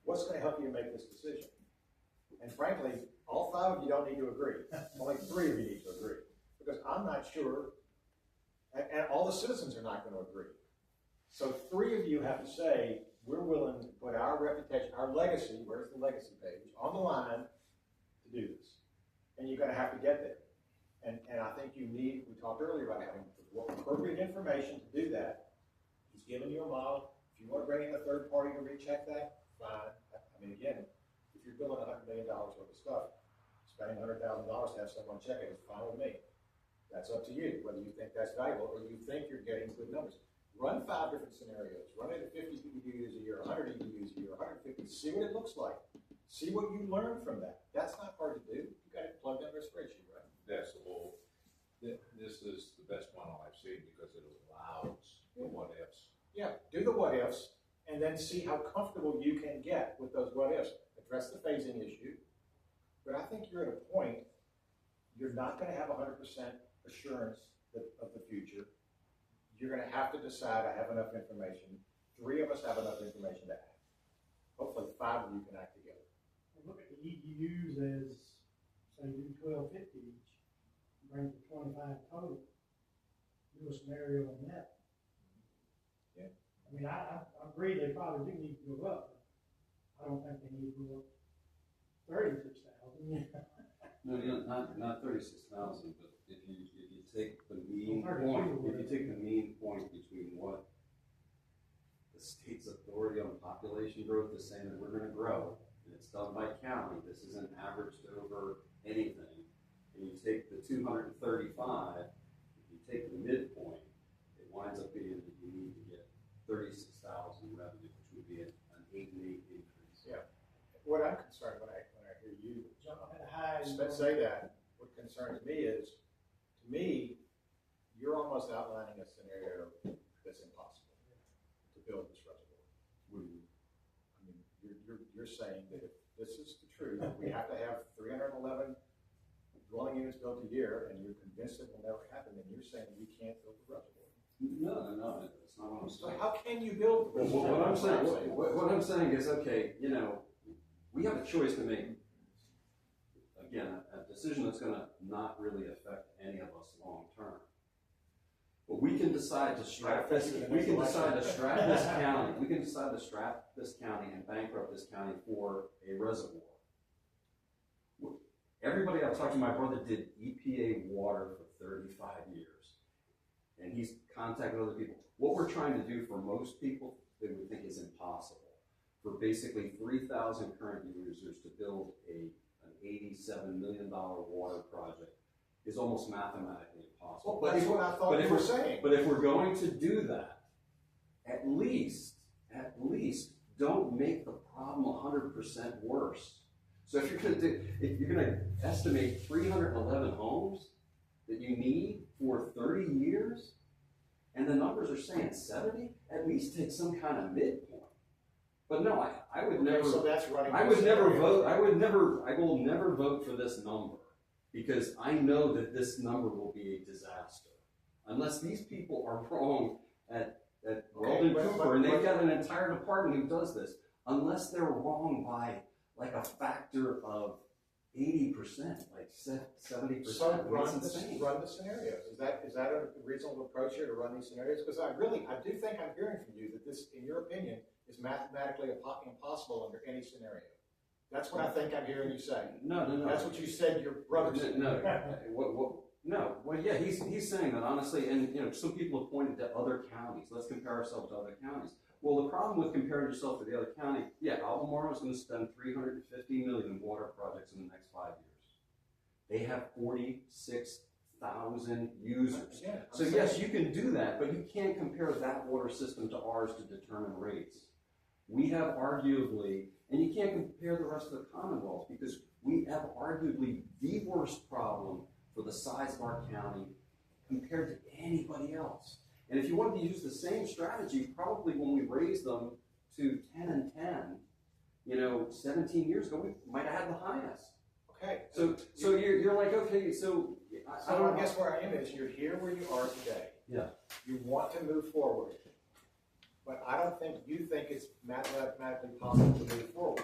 what's going to help you make this decision? And frankly, all 5 of you don't need to agree. Only 3 of you need to agree. Because I'm not sure, and all the citizens are not going to agree. So 3 of you have to say, we're willing to put our reputation, our legacy, where's the legacy page, on the line to do this. And you're going to have to get there. And I think we talked earlier about having appropriate information to do that. He's given you a model. If you want to bring in a third party to recheck that, fine. I mean, again, if you're building $100 million worth of stuff, spending $100,000 to have someone check it is fine with me. That's up to you, whether you think that's valuable or you think you're getting good numbers. Run 5 different scenarios. Run it at 50 EDUs a year, 100 EDUs a year, 150. See what it looks like. See what you learn from that. That's not hard to do. You got it plugged into a spreadsheet, right? That's the whole, this is the best model I've seen because it allows the what ifs. Yeah, do the what ifs and then see how comfortable you can get with those what ifs. Address the phasing issue. But I think you're at a point, you're not going to have 100% assurance of the future. You're going to have to decide, I have enough information. 3 of us have enough information to act. Hopefully 5 of you can act together. Look at the EDUs as, say, you do 1250 each, bring it to 25 total. Do a scenario on that. Yeah. I mean, I agree they probably do need to go up. I don't think they need to go up 36,000. No, not 36,000, but if you take the mean point, if you take the mean point between what the state's authority on population growth is saying that we're going to grow, and it's done by county, this isn't averaged over anything, and you take the 235, if you take the midpoint, it winds up being that you need to get 36,000 revenue, which would be an 8 and 8 increase. Yeah. What I'm concerned when I hear you Jump at a high. say that, what concerns me is, to me, you're almost outlining a scenario that's impossible to build this reservoir. I mean, you're saying that if this is the truth, we have to have 311 dwelling units built a year, and you're convinced it will never happen, then you're saying we can't build the reservoir. No, that's not what I'm So saying. how can you build the reservoir? What I'm saying is, okay, we have a choice to make. Again, a decision that's going to not really affect any of us long term. But we can decide to strap this. We can decide to strap this county. We can decide to strap this county and bankrupt this county for a reservoir. Everybody I've talked to, my brother did EPA water for 35 years, and he's contacted other people. What we're trying to do for most people, they would think is impossible. For basically 3,000 current users to build an $87 million water project is almost mathematically impossible. Well, that's what I thought you were saying. But if we're going to do that, at least don't make the problem 100% worse. So if you're going to estimate 311 homes that you need for 30 years, and the numbers are saying 70, at least take some kind of midpoint. But no, I would never. So that's running. I would never vote. I will never vote for this number because I know that this number will be a disaster unless these people are wrong at Weldon Cooper and they've got an entire department who does this. Unless they're wrong by like a factor of 80%, like 70%. So run the scenarios. Is that a reasonable approach here to run these scenarios? Because I do think I'm hearing from you that this, in your opinion, is mathematically impossible under any scenario. That's what I think I'm hearing you say. No. That's what you said your brother said. No. Well, yeah, he's saying that honestly, and you know, some people have pointed to other counties. Let's compare ourselves to other counties. Well, the problem with comparing yourself to the other county, yeah, Albemarle is going to spend $350 million in water projects in the next 5 years. They have 46,000 users. Yeah, so yes, you can do that, but you can't compare that water system to ours to determine rates. We have arguably, and you can't compare the rest of the Commonwealth because we have arguably the worst problem for the size of our county compared to anybody else. And if you wanted to use the same strategy, probably when we raised them to 10 and 10, 17 years ago, we might have had the highest. Okay. So you're like, okay, so I guess where I am is you're here where you are today. Yeah. You want to move forward, but I don't think you think it's mathematically possible to move forward.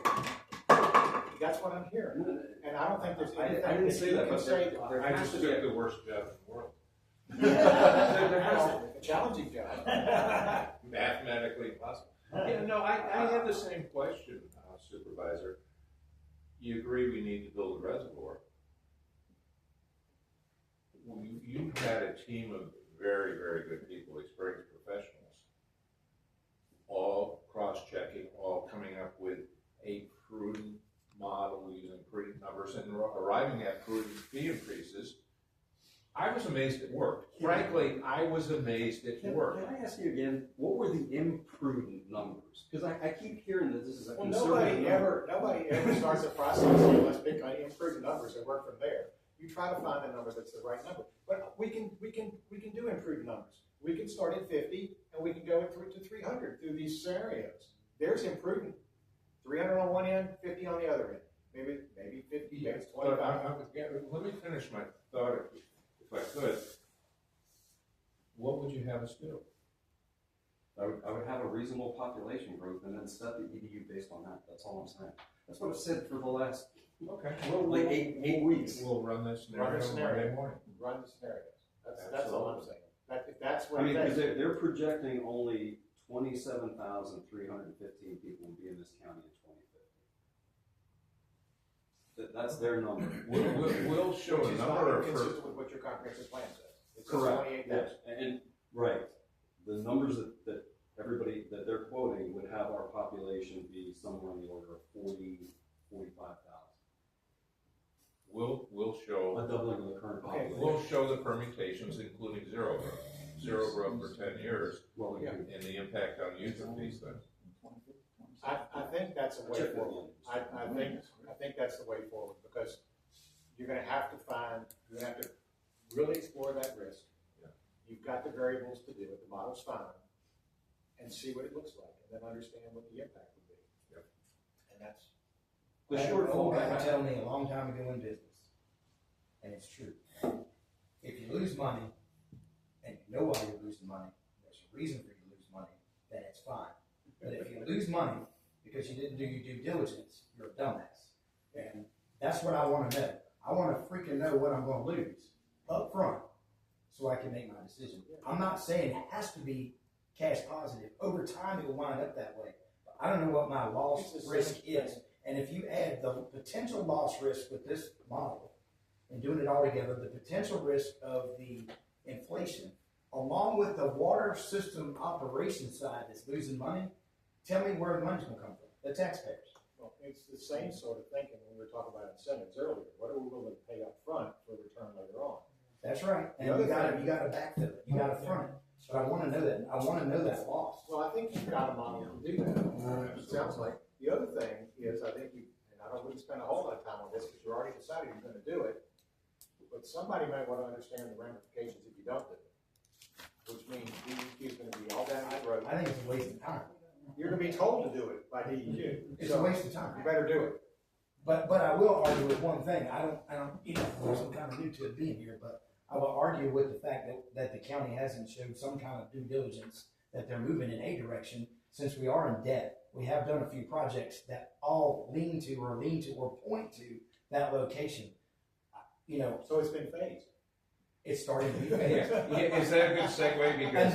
That's what I'm hearing, and I don't think there's anything. I didn't say that, but I just took the worst job in the world. There has to be a challenging job. Mathematically impossible. Yeah, no, I have the same question, Supervisor. You agree we need to build a reservoir. You've had a team of very, very good people, experienced professionals, all cross-checking, all coming up with a prudent model using prudent numbers and arriving at prudent fee increases. I was amazed it worked. Frankly, I was amazed it worked. Can I ask you again, what were the imprudent numbers? Because I keep hearing that this is a Well, conservative nobody ever starts a process saying, let's pick imprudent numbers and work from there. You try to find a number that's the right number. But we can do imprudent numbers. We can start at 50 and we can go to 300 through these scenarios. There's imprudent. 300 on one end, 50 on the other end. Maybe 50, maybe it's 25. Let me finish my thought, if I could. What would you have us do? I would have a reasonable population growth and then set the EDU based on that. That's all I'm saying. That's what I've said for the last like eight weeks. We'll run this scenario Monday morning. Run the scenarios. That's all I'm saying. If that's what because they're projecting only 27,315 people will be in this county in 2050. That's their number. We'll show a number of consistent with what your comprehensive plan says. It's correct. 28,000. Yes. And right, the numbers that everybody that they're quoting would have our population be somewhere in the order of 45,000. We'll show a doubling of the current population. We'll show the permutations, including zero growth for 10 years, and the impact on use of these things. I think that's a way forward. I think that's the way forward because you're going to have to really explore that risk. Yeah. You've got the variables to do it. The model's fine, and see what it looks like, and then understand what the impact would be. Yep. And that's The shortfall guy told me a long time ago in business, and it's true. If you lose money, and you know why you're losing money, there's a reason for you to lose money, then it's fine. But if you lose money because you didn't do your due diligence, you're a dumbass. And that's what I want to know. I want to freaking know what I'm going to lose up front so I can make my decision. I'm not saying it has to be cash positive. Over time, it will wind up that way. But I don't know what my loss risk is. And if you add the potential loss risk with this model and doing it all together, the potential risk of the inflation, along with the water system operation side that's losing money, tell me where the money's going to come from. The taxpayers. Well, it's the same sort of thinking when we were talking about incentives earlier. What are we willing to pay up front for return later on? That's right. And you got to backfill it. You got to front it. But I want to know that. I want to know that loss. Well, I think you've got a model to do that. It sounds like. The other thing is, I think and I wouldn't spend a whole lot of time on this because you already decided you're going to do it, but somebody might want to understand the ramifications if you don't do it, which means DEQ is going to be all down the road. I think it's a waste of time. You're gonna be told to do it by DEQ. It's a waste of time. You better do it. But I will argue with one thing. I don't, you know, I'm kind of new to it being here, but I will argue with the fact that the county hasn't showed some kind of due diligence that they're moving in a direction. Since we are in debt, we have done a few projects that all lean to or point to that location. You know, So it's been phased. it's starting to be phased. Is that a good segue? Because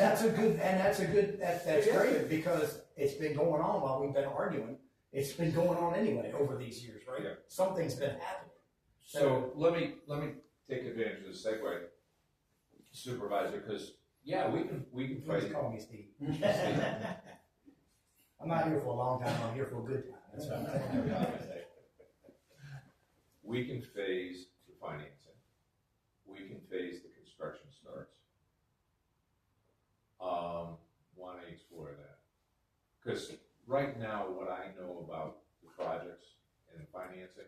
And that's great because it's been going on while we've been arguing. It's been going on anyway over these years, right? Yeah. Something's been happening. So let me take advantage of the segue, Supervisor, because yeah, we can Please fight. call me Steve. I'm not here for a long time, I'm here for a good time. That's what I'm saying. We can phase the financing. We can phase the construction starts. Want to explore that? Because right now, what I know about the projects and financing,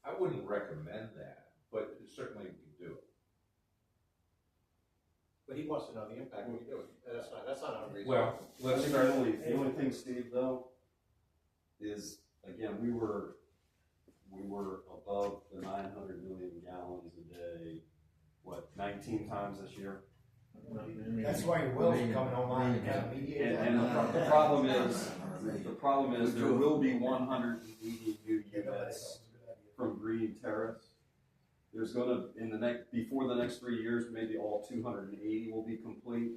I wouldn't recommend that, but certainly we can do it. But he wants to know the impact when you do it. That's not unreasonable. Well, I let's think start. the only thing, Steve, though, is, again, we were above the 900 million gallons a day, 19 times this year? That's why your wells are coming online to kind of mediate that. And the problem is there will be 180 new units from Greene Terrace. There's gonna, before the next 3 years, maybe all 280 will be complete.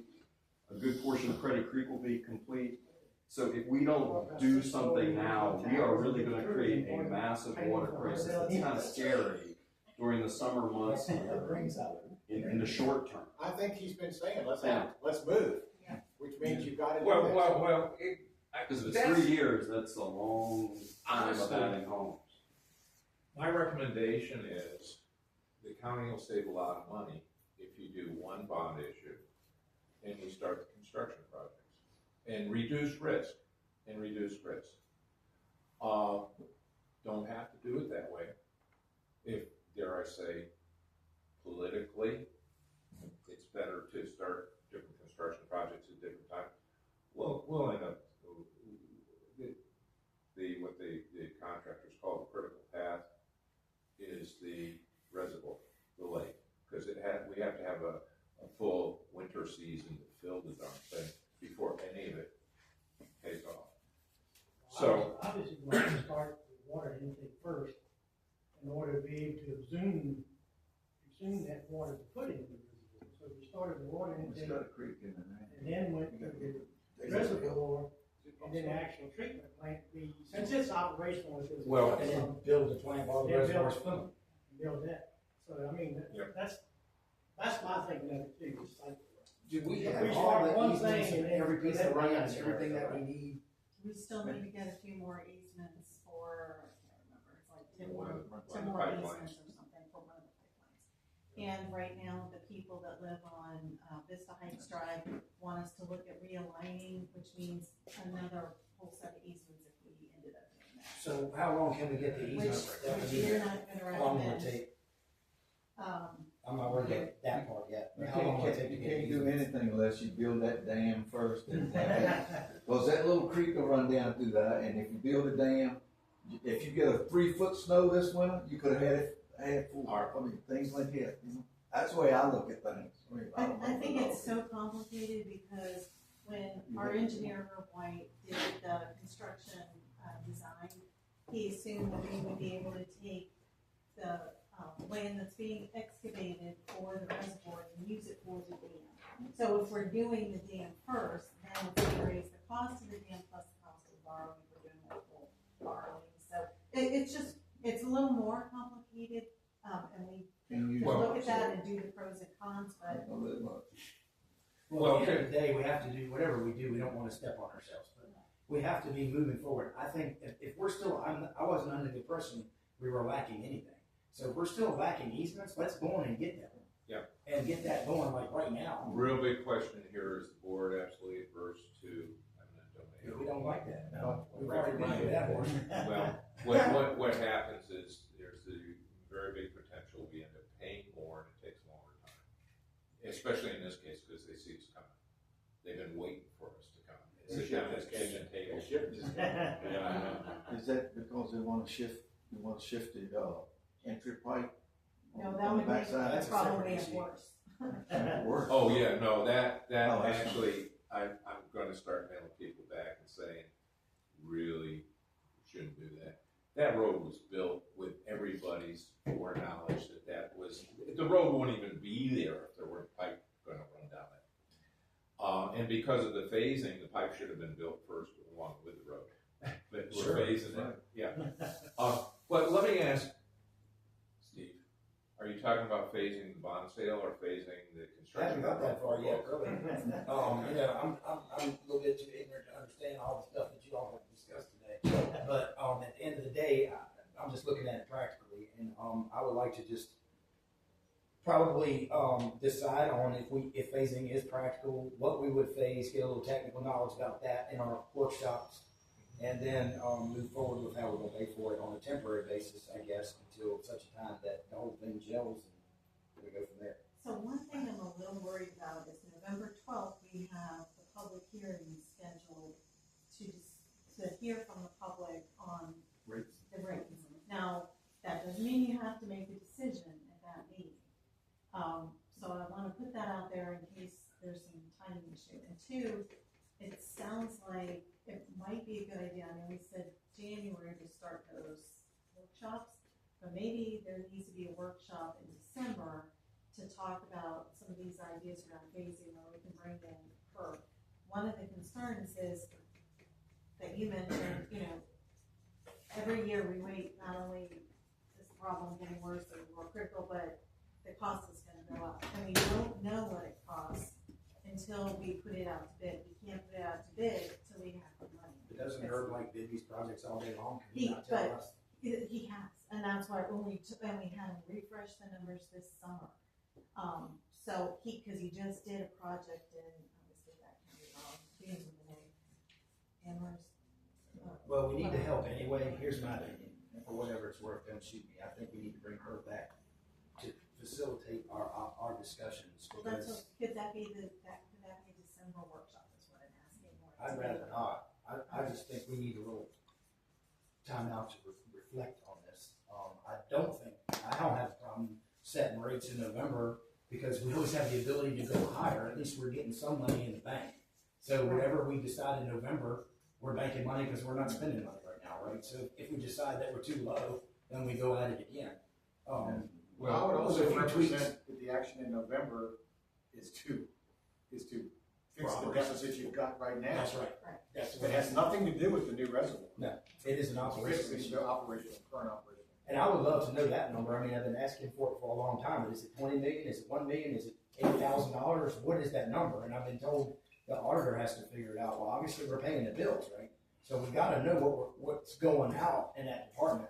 A good portion of Credit Creek will be complete. So if we don't do something now, we are really gonna create a massive water crisis. It's kind of scary during the summer months in the short term. I think he's been saying, let's move, Yeah. which means you've got to do Well, Because if it's 3 years, that's a long time of adding homes. my recommendation is the county will save a lot of money if you do one bond issue and we start the construction projects and reduce risk. Don't have to do it that way. If, dare I say, politically, it's better to start different construction projects at different times. We'll end up, what the contractors call the critical path is the reservoir, the lake, because we have to have a full winter season to fill the darn thing before any of it pays off. So Obviously, we have to start the water intake first in order to be able to exhume that water to put into the reservoir. So we started the water intake and then went to the reservoir and then the actual treatment plant. Since it's operational, it's Well, And then build the plant while the reservoir's filling. build that. So I mean, Yep. that's my thinking of it too. It's like, Do we If have we all start the one easements thing and and then every piece of let land, land everything that we share. need? We still need to get a few more easements for, I can't remember, it's like 10 One more, of the 10 more pipelines. easements or something for one of the pipelines. And right now, the people that live on Vista Heights Drive want us to look at realigning, which means another whole set of easements if we ended up doing that. So how long can we get the easements? Which you're not gonna How long will it recommend. take? Um, I'm not worried about that part yet. You How long will it take to you get can't do easements? anything unless you build that dam first. Cause that little creek will run down through that, and if you build a dam, if you get a 3-foot snow this winter, you could have had full, things like that, you know? That's the way I look at things. I think it's so complicated because when our engineer, Herb White, did the construction design, he assumed that we would be able to take the land that's being excavated for the reservoir and use it for the dam. So if we're doing the dam first, then it's going to raise the cost of the dam plus the cost of borrowing. We're doing multiple borrowing. So it's a little more complicated, and we could look at that and do the pros and cons, but Well, at the end of the day, we have to do whatever we do. We don't want to step on ourselves, but we have to be moving forward. I think if we're still, I wasn't under the impression we were lacking anything. So if we're still lacking easements, let's go on and get them. Yeah. And get that going like right now. real big question here, is the board absolutely adverse to eminent domain? We don't like that. No. We've already been through that horse. Well, what happens is there's the very big potential we end up paying more and it takes a longer time. Especially in this case, because they see us coming. They've been waiting for us to come. Sit down at the kitchen table. shift just. Yeah, I know. Is that because they wanna shift the, entry pipe? No, on that the would make backside? the problem way worse. Worse. Oh, yeah, no, that Oh, that's fine. actually, I'm gonna start mailing people back and saying, really shouldn't do that. That road was built with everybody's foreknowledge that the road wouldn't even be there if there weren't pipe gonna run down it. And because of the phasing, the pipe should have been built first along with the road. But we're Sure. phasing it, yeah. But let me ask, Steve, are you talking about phasing the bond sale or phasing the I construction? haven't got that far yet, really. I'm a little bit too ignorant to understand all the stuff that you all have discussed today. But, at the end of the day, I'm just looking at it practically, and, I would like to just probably, decide on if phasing is practical, what we would phase, get a little technical knowledge about that in our workshops, and then, move forward with how we're gonna pay for it on a temporary basis, I guess, until such a time that the whole thing gels, and we go from there. So one thing I'm a little worried about is November 12th, we have the public hearing scheduled to hear from the public on the rates. Now, that doesn't mean you have to make a decision at that meeting. So I want to put that out there in case there's some timing issue. And two, it sounds like it might be a good idea. I know we said January to start those workshops, but maybe there needs to be a workshop in December to talk about some of these ideas around phasing, or we can bring in her. One of the concerns is that you mentioned, every year we wait, not only is the problem getting worse and more critical, but the cost is gonna go up. And we don't know what it costs until we put it out to bid. We can't put it out to bid until we have the money. It doesn't hurt like bid these projects all day long. Can He- you not tell but- us? He has, and that's why when we had him refresh the numbers this summer. So because he just did a project in, I always get that county wrong, begins with an A. Amherst. Well, we need to help anyway. Here's my opinion, and for whatever it's worth, don't shoot me. I think we need to bring her back to facilitate our discussions. Well, that's Because what, could that be a December workshop is what I'm asking. Or I'd rather not. I just think we need a little time out to reflect on this. I don't have a problem setting rates in November because we always have the ability to go higher. At least we're getting some money in the bank. So whatever we decide in November, we're banking money because we're not spending money right now, right? So if we decide that we're too low, then we go at it again. I would those are also a few tweaks. represent that the action in November is to fix the Proper. deficit you've got right now. That's right. That's It has nothing to do with the new reservoir. No, it is an operation. It's the operational, current operational. And I would love to know that number. I mean, I've been asking for it for a long time. Is it 20 million? Is it 1 million? Is it $8,000? What is that number? And I've been told the auditor has to figure it out. Well, obviously we're paying the bills, right? So we got to know what's going out in that department.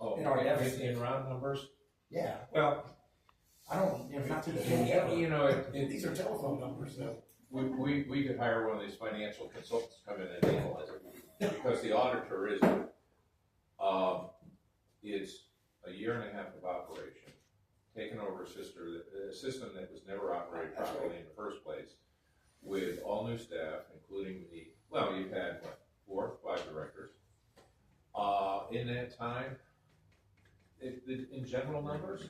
Oh, in our deficit. in round numbers? Yeah. Well, I don't, not to the penny ever. These are telephone numbers, though. we could hire one of these financial consultants to come in and analyze it, because the auditor is a year and a half of operation, taking over a system that was never operated properly in the first place, with all new staff, including you've had, 4 or 5 directors. In that time, in general numbers,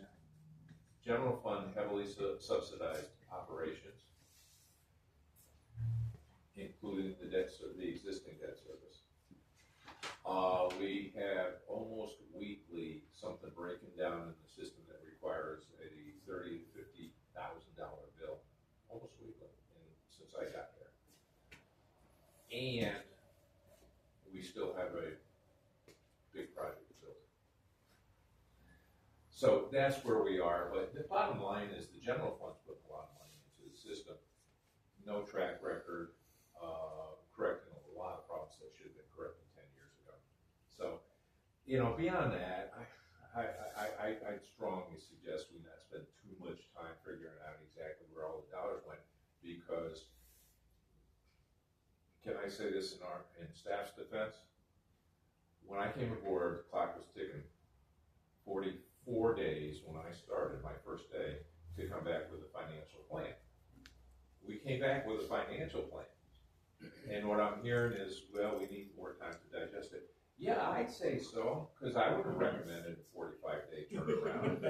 general fund heavily subsidized operations, including the existing debt service. We have almost weekly something breaking down in the system that requires a $30,000 to $50,000 bill, almost weekly, since I got there. And we still have a big project built. So that's where we are, but the bottom line is the general fund's putting a lot of money into the system. No track record, correcting a lot of problems that should have been corrected 10 years ago. So, beyond that, I'd strongly suggest we not spend too much time figuring out exactly where all the dollars went, because, can I say this in staff's defense? When I came aboard, the clock was ticking. 44 days when I started, my first day, to come back with a financial plan. We came back with a financial plan, And what I'm hearing is, well, we need more time to digest it. Yeah, I'd say so, because I would have recommended a 45-day turnaround,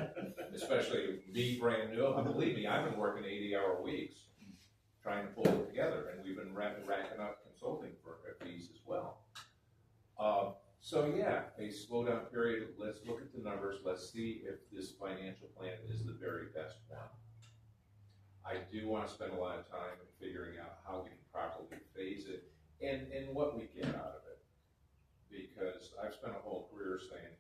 especially me brand new. And believe me, I've been working 80-hour weeks trying to pull it together, and we've been racking up consulting for fees as well. So yeah, a slowdown period. Let's look at the numbers. Let's see if this financial plan is the very best one. I do want to spend a lot of time in figuring out how we can properly phase it and what we get out of it. Because I've spent a whole career saying,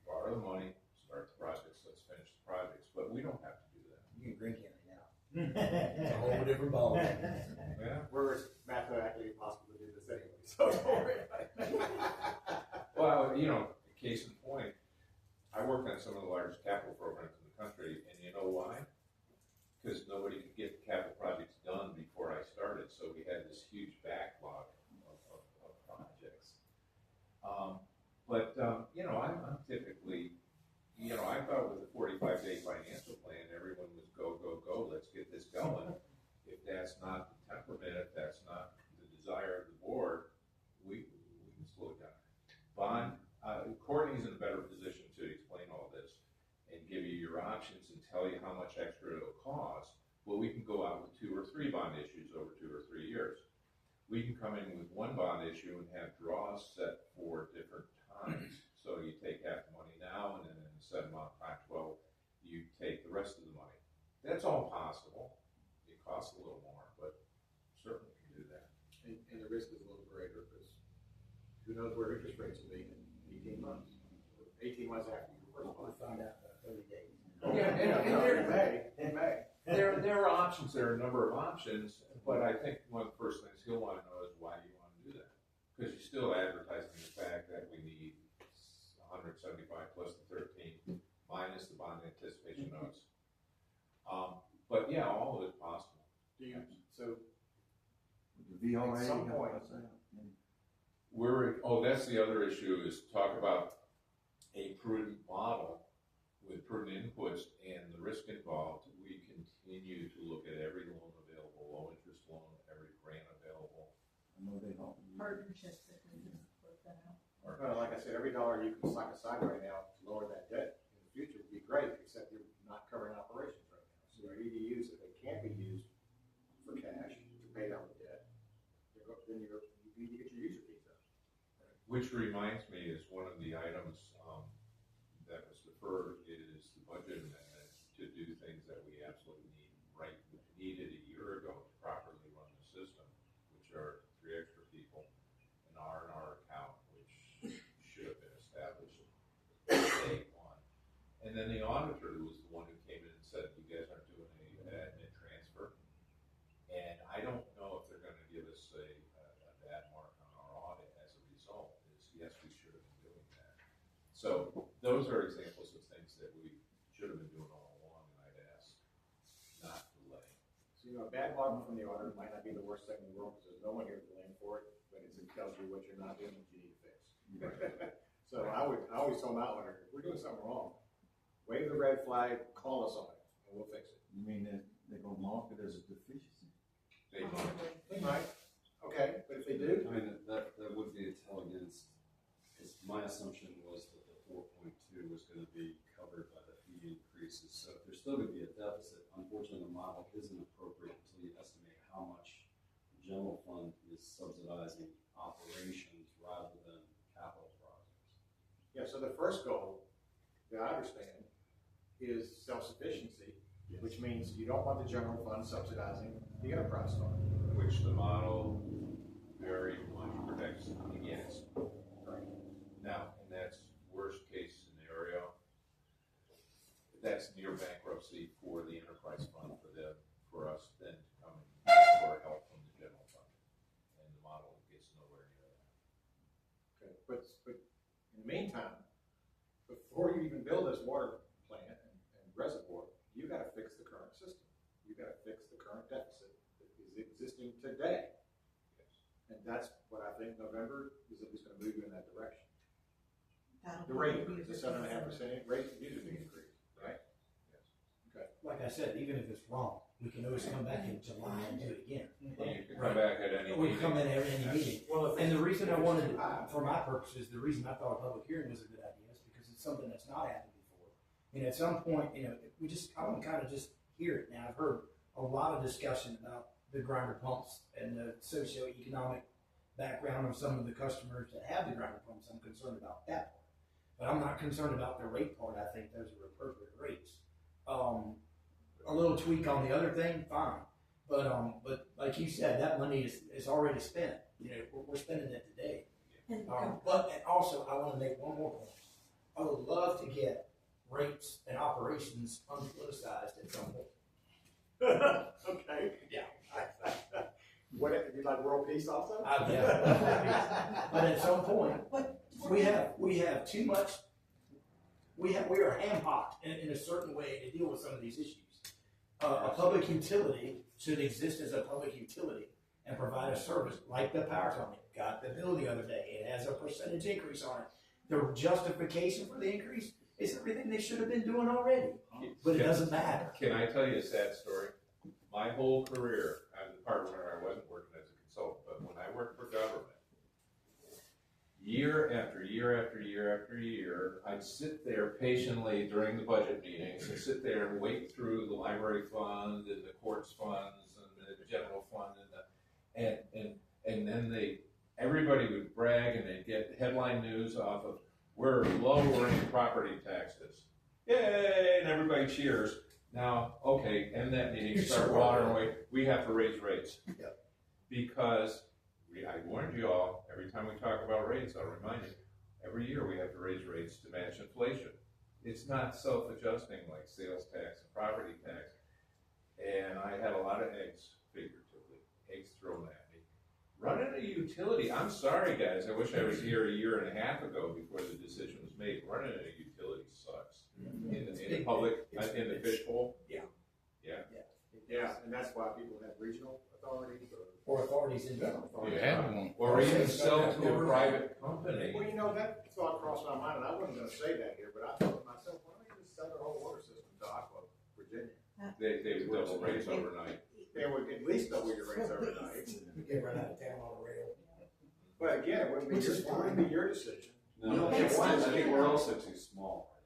borrow the money, start the projects, let's finish the projects, but we don't have to do that. You can Greene County now. It's a whole different ballgame. Yeah. Where it's mathematically impossible to do this anyway, so don't worry about it. Well, you know, case in point, I worked on some of the largest capital programs in the country, and you know why? Because nobody could get the capital projects done before I started, so we had this huge backlog of projects. You know, I'm typically, you know, I thought with a 45-day financial plan, everyone was go, go, go, let's get this going. If that's not the temperament, if that's not the desire of the board, we can slow it down. Bond, Courtney's in a better position to explain all this and give you your options and tell you how much extra it'll cost. Well, we can go out with 2 or 3 bond issues over 2 or 3 years. We can come in with 1 bond issue and have draws set for different times. So you take half the money now, and then in a set amount of time, 12, you take the rest of the money. That's all possible. It costs a little more, but certainly can do that. And the risk is a little greater because who knows where interest rates will be in 18 months. 18 months after you first We'll find out about 30 days. Yeah, in May. There are options, there are a number of options, but I think one of the first things he'll want to know is why do you want to do that? Because you're still advertising the fact that we need 175 plus the 13 minus the bond anticipation notes. But yeah, all of it's possible. Do you, so The VRA. At some point. That's the other issue, is talk about a prudent model with prudent inputs and the risk involved. We continue to look at every loan available, low interest loan, every grant available. I know they don't. Partnerships that we can work that out. well, like I said, every dollar you can slack aside right now to lower that debt in the future would be great, except you're not covering operations right now. So your EDUs, if they can't be used for cash to pay down the debt, then you need to get your user fees up. Which reminds me, is one of the items that was deferred is the budget amendment to do things that we absolutely needed a year ago to properly run the system, which are 3 extra people, an R&R account, which should have been established day one. And then the auditor was the one who came in and said, you guys aren't doing an admin transfer. And I don't know if they're gonna give us a bad mark on our audit as a result, is yes, we should have been doing that. So those are examples of things that we should have been doing all along, and I'd ask not delay. So, a bad mark from the auditor might not be the worst thing in the world, because there's no one here to blame for it, but it tells you what you're not doing, what you need to fix. So I always tell my auditor, if we're doing something wrong, wave the red flag, call us on it, and we'll fix it. You mean they're gonna mark it as a deficiency? They They might, okay, but if they do, I mean, that would be a tell against, because my assumption was that the 4.2 was gonna be covered by the fee increases. So if there's still gonna be a deficit, unfortunately, the model isn't appropriate until you estimate how much the general fund is subsidizing operations rather than capital projects. yeah, so the first goal that I understand is self-sufficiency, which means you don't want the general fund subsidizing the enterprise fund. which the model very much protects against. Right. Now, and that's worst case scenario. That's near bankruptcy for the enterprise fund for us then to come in for help from the general fund. And the model gets nowhere near that. Okay, but in the meantime, before you even build this water plant and reservoir, you gotta fix the current system. You gotta fix the current deficit that is existing today. Yes. And that's what I think November is gonna move you in that direction. That'll The rate be increase, the 7.5% rate usually increase, right? Yes. Okay. Like like I said, even if it's wrong, we can always come back in July and do it again. You can come back at any We meeting. come in at any meeting. Well, And the reason I wanted, for my purposes, the reason I thought a public hearing was a good idea is because it's something that's not happened before. You know, at some point, you know, I want to kind of just hear it. Now, I've heard a lot of discussion about the grinder pumps and the socioeconomic background of some of the customers that have the grinder pumps. I'm concerned about that part. But I'm not concerned about the rate part. I think those are appropriate rates. A little tweak on the other thing, fine. But like you said, that money is already spent. You know, we're spending it today. And And also, I want to make one more point. I would love to get rates and operations unpoliticized at some point. Okay. Yeah. What, you like world peace also? Yeah. But at some point, we have too much. We are ham-hocked in a certain way to deal with some of these issues. A public utility should exist as a public utility and provide a service like the power company. Got the bill the other day. It has a percentage increase on it. The justification for the increase is everything they should have been doing already. But it doesn't matter. Can I tell you a sad story? My whole career, I'm the part where I wasn't working as a consultant, but when I worked for government, year after year after year after year, I'd sit there patiently during the budget meetings and sit there and wait through the library fund and the courts funds and the general fund and then everybody would brag and they'd get headline news off of we're lowering property taxes. Yay! And everybody cheers. Now, okay, end that meeting, start watering away. We have to raise rates. Yep. Because I warned you all, every time we talk about rates, I'll remind you, every year we have to raise rates to match inflation. It's not self-adjusting like sales tax and property tax. And I had a lot of eggs, figuratively, eggs thrown at me. Running a utility, I'm sorry guys, I wish I was here a year and a half ago before the decision was made. Running a utility sucks. In the public, in the fishbowl. Yeah, and that's why people have regional authorities Or authorities in general. Or even sell to a private company. Well, you know, that thought crossed my mind, and I wasn't gonna say that here, but I thought to myself, why don't you just sell their whole water system to Aqua, Virginia? They would double rates overnight. They would at least double your rates overnight. We get run out of town on the rail. But again, it wouldn't be your decision. No, I think we're also too small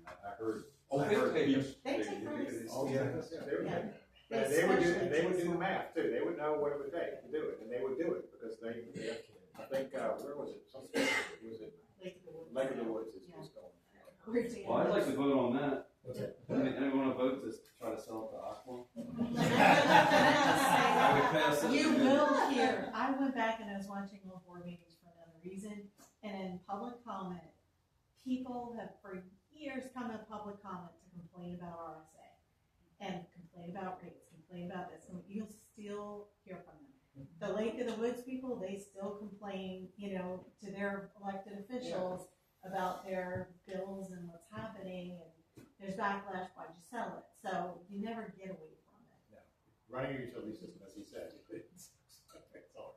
right now. I heard. They take us. They take rates. Oh, yeah. Yeah. They would do the math too. They would know what it would take to do it, and they would do it because I think, where was it? Was it Lake of the Woods is going. Well, I'd like to vote on that. What's that? Anyone want to vote to try to sell it to Aqua? I would pass it. You will hear, I went back and I was watching old board meetings for another reason, and in public comment, people have for years come to public comment to complain about RSA, and complain about rates, complain about this, and you'll still hear from them. The Lake of the Woods people, they still complain, you know, to their elected officials about their bills and what's happening, and there's backlash, why'd you sell it? So you never get away from it. Running a utility system, as he said. It's hard.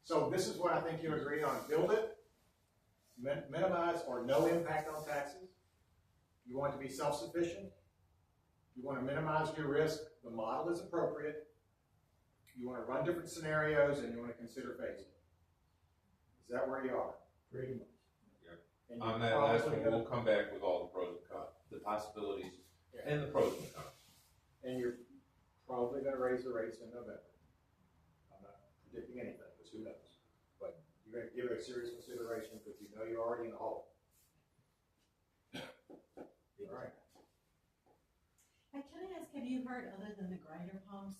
So this is what I think you agree on. Build it, minimize or no impact on taxes. You want it to be self-sufficient. You want to minimize your risk. The model is appropriate. You want to run different scenarios, and you want to consider phasing. Is that where you are? Pretty much. And On that last one, we'll come back with all the pros and cons, the possibilities and the pros and cons. And you're probably going to raise the rates in November. I'm not predicting anything, because who knows? But you're going to give it a serious consideration because you know you're already in the hole. All right. Can I ask, have you heard, other than the grinder pumps?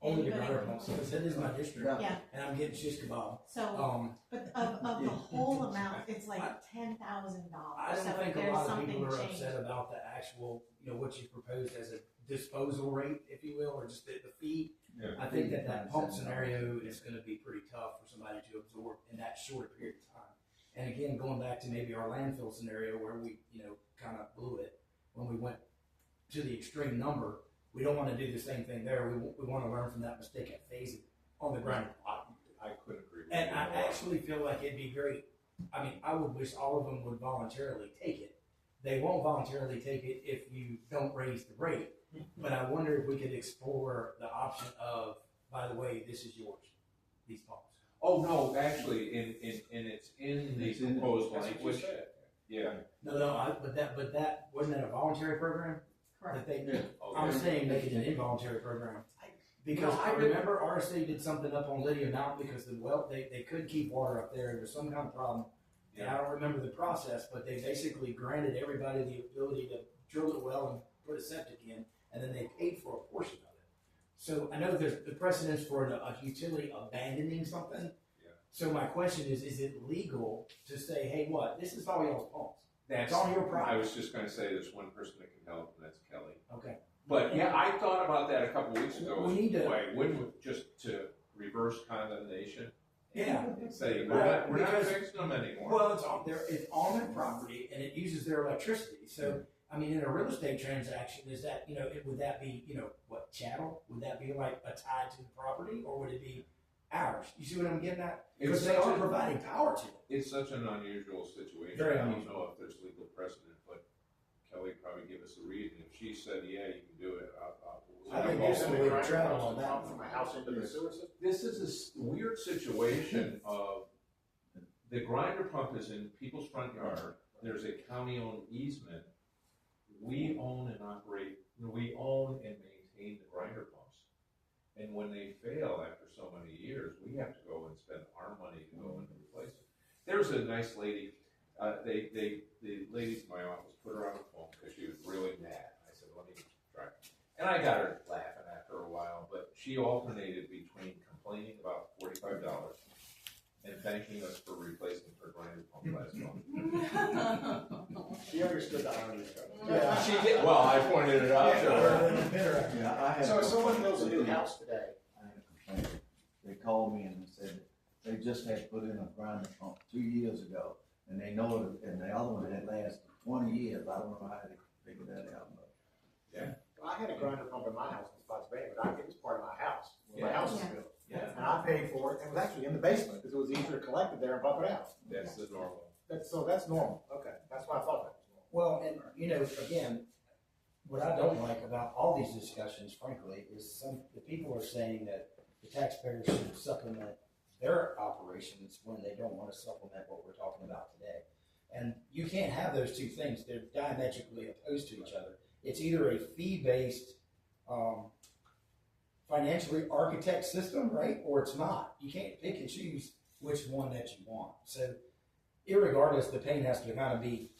Only the anybody grinder pumps, because that is my district, Yeah, and I'm getting shish kebab. so, but of the whole amount, it's like $10,000. I don't So think a there's lot of something people are changed. upset about the actual, you know, what you proposed as a disposal rate, if you will, or just the fee. Yeah. I think that pump scenario is gonna be pretty tough for somebody to absorb in that short period of time. And again, going back to maybe our landfill scenario where we, you know, kind of blew it when we went to the extreme number. We don't want to do the same thing there. We want to learn from that mistake and phase it on the grinder. I couldn't agree with And you. I actually feel like it'd be very, I mean, I would wish all of them would voluntarily take it. They won't voluntarily take it if you don't raise the rate. But I wonder if we could explore the option of, by the way, this is yours, these pumps. Oh, no, actually, and it's in the It's in it. proposed That's what you language. said. Yeah. No, but that, wasn't that a voluntary program? Correct. That they, Okay. I'm saying make it an involuntary program. Because No, I remember RSA did something up on Lydia Mountain because they couldn't keep water up there. There was some kind of problem. And I don't remember the process, but they basically granted everybody the ability to drill a well and put a septic in, and then they paid for a portion of it. So I know there's the precedence for a utility abandoning something. Yeah. So my question is it legal to say, hey, what, this is all y'all's pumps? That's It's on your property. I was just going to say there's one person that can help, and that's Kelly. Okay. But yeah, I thought about that a couple of weeks ago. We need to- Why wouldn't we just to reverse condemnation? Yeah. And say Well, we're not because- fixing them anymore. Well, it's on their property and it uses their electricity. So, I mean, in a real estate transaction, is that, would that be, what, chattel? Would that be like a tie to the property or would it be ours? You see what I'm getting at? Because It's they such are a- providing power to it. It's such an unusual situation. Very I don't unusual. know if there's legal precedent, but Kelly probably give us a read, and if she said, yeah, you can do it, I think I'll- there's some way to travel on that. From my house into the sewer system? This is a weird situation of the grinder pump is in people's front yard. There's a county-owned easement. We own and maintain the grinder pumps. And when they fail after so many years, we have to go and spend our money to go and replace it. There's a nice lady, the ladies in my office put her on the phone because she was really mad. I said, let me try. And I got her laughing after a while, but she alternated between complaining about $45 and thanking us for replacing her grinder pump last month. She understood the irony of it. Yeah. She did, well, I pointed it out to her. Yeah, I had. So if someone builds a new house today, I had a complaint. They called me and said they just had put in a grinder pump 2 years ago, and they know it, and the other one had lasted 20 years. I don't know how they figured that out, but. I had a grinder pump in my house in Spotsylvania, but it was part of my house, when my Yeah. house was Yeah. built. Yeah, And I paid for it, and it was actually in the basement, because it was easier to collect it there and pump it out. that's the normal. So that's normal, okay, that's why I thought that was normal. Well, and again, what I don't like about all these discussions, frankly, is the people are saying that the taxpayers should supplement their operations when they don't want to supplement what we're talking about today. And you can't have those two things. They're diametrically opposed to each other. It's either a fee-based, financially architect system, right? Or it's not. You can't pick and choose which one that you want. So irregardless, the pain has to kind of be,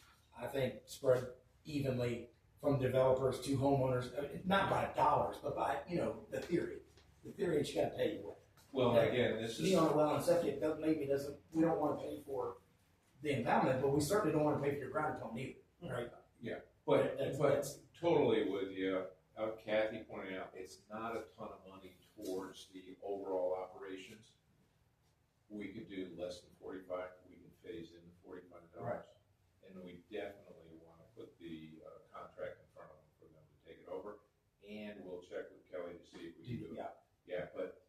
I think, spread evenly from developers to homeowners, not by dollars, but by, the theory. The theory that you got to pay for it. Well, again, this is. Me on a well and septic we don't want to pay for the impoundment, but we certainly don't want to pay for your grinder pump either, right? But That's- totally with you. Kathy pointed out, it's not a ton of money towards the overall operations. We could do less than 45, we can phase in the $45. Right. And we definitely want to put the contract in front of them for them to take it over. And we'll check with Kelly to see if we can do it. Yeah, but,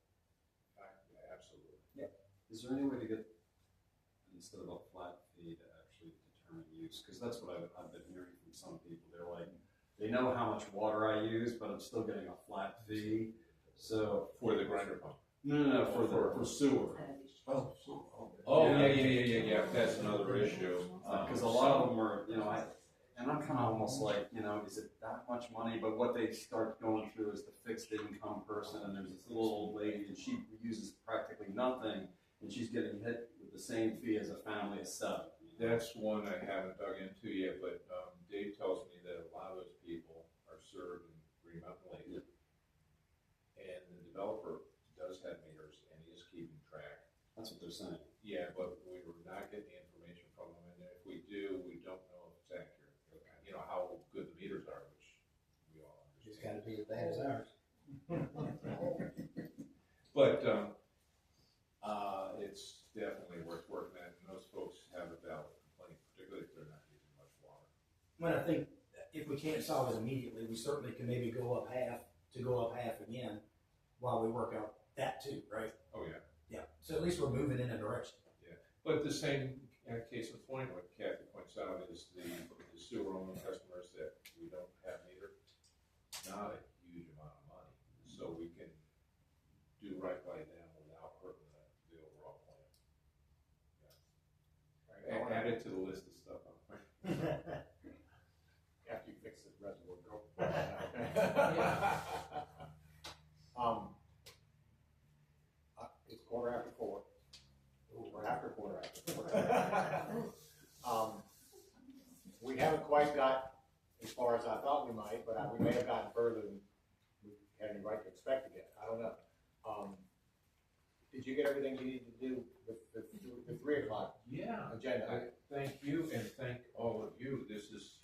absolutely. Is there any way to get, instead of a flat fee, to actually determine use? Because that's what I've been hearing from some people. They're like, they know how much water I use, but I'm still getting a flat fee. So For the grinder pump. no, for sewer. Oh, yeah, that's another issue. Because a lot of them are, and I'm kind of almost like, is it that much money? But what they start going through is the fixed income person, and there's this little old lady, and she uses practically nothing, and she's getting hit with the same fee as a family of 7. That's one I haven't dug into yet, but Dave tells me that a lot of those people are served in Green Mountain Lake. And the developer does have meters and he is keeping track. That's what they're saying. Yeah, but we were not getting the information from them, and if we do, we don't know if it's accurate. How good the meters are, which we all It's understand. got to be as bad as ours. But it's definitely worth working at, and those folks have a valid complaint, particularly if they're not using much water. Well, I think if we can't solve it immediately, we certainly can maybe go up half again while we work out that too, right? Oh, yeah. Yeah. So at least we're moving in a direction. But the same case in point, what Kathy points out is the sewer owning customers that we don't have meter, not a add it to the list of stuff. After you fix the reservoir, go. It's 4:15. We're after 4:15. We haven't quite got as far as I thought we might, but we may have gotten further than we had any right to expect to get. I don't know. Did you get everything you needed to do with the 3 o'clock Yeah. agenda? Thank you and thank all of you. This is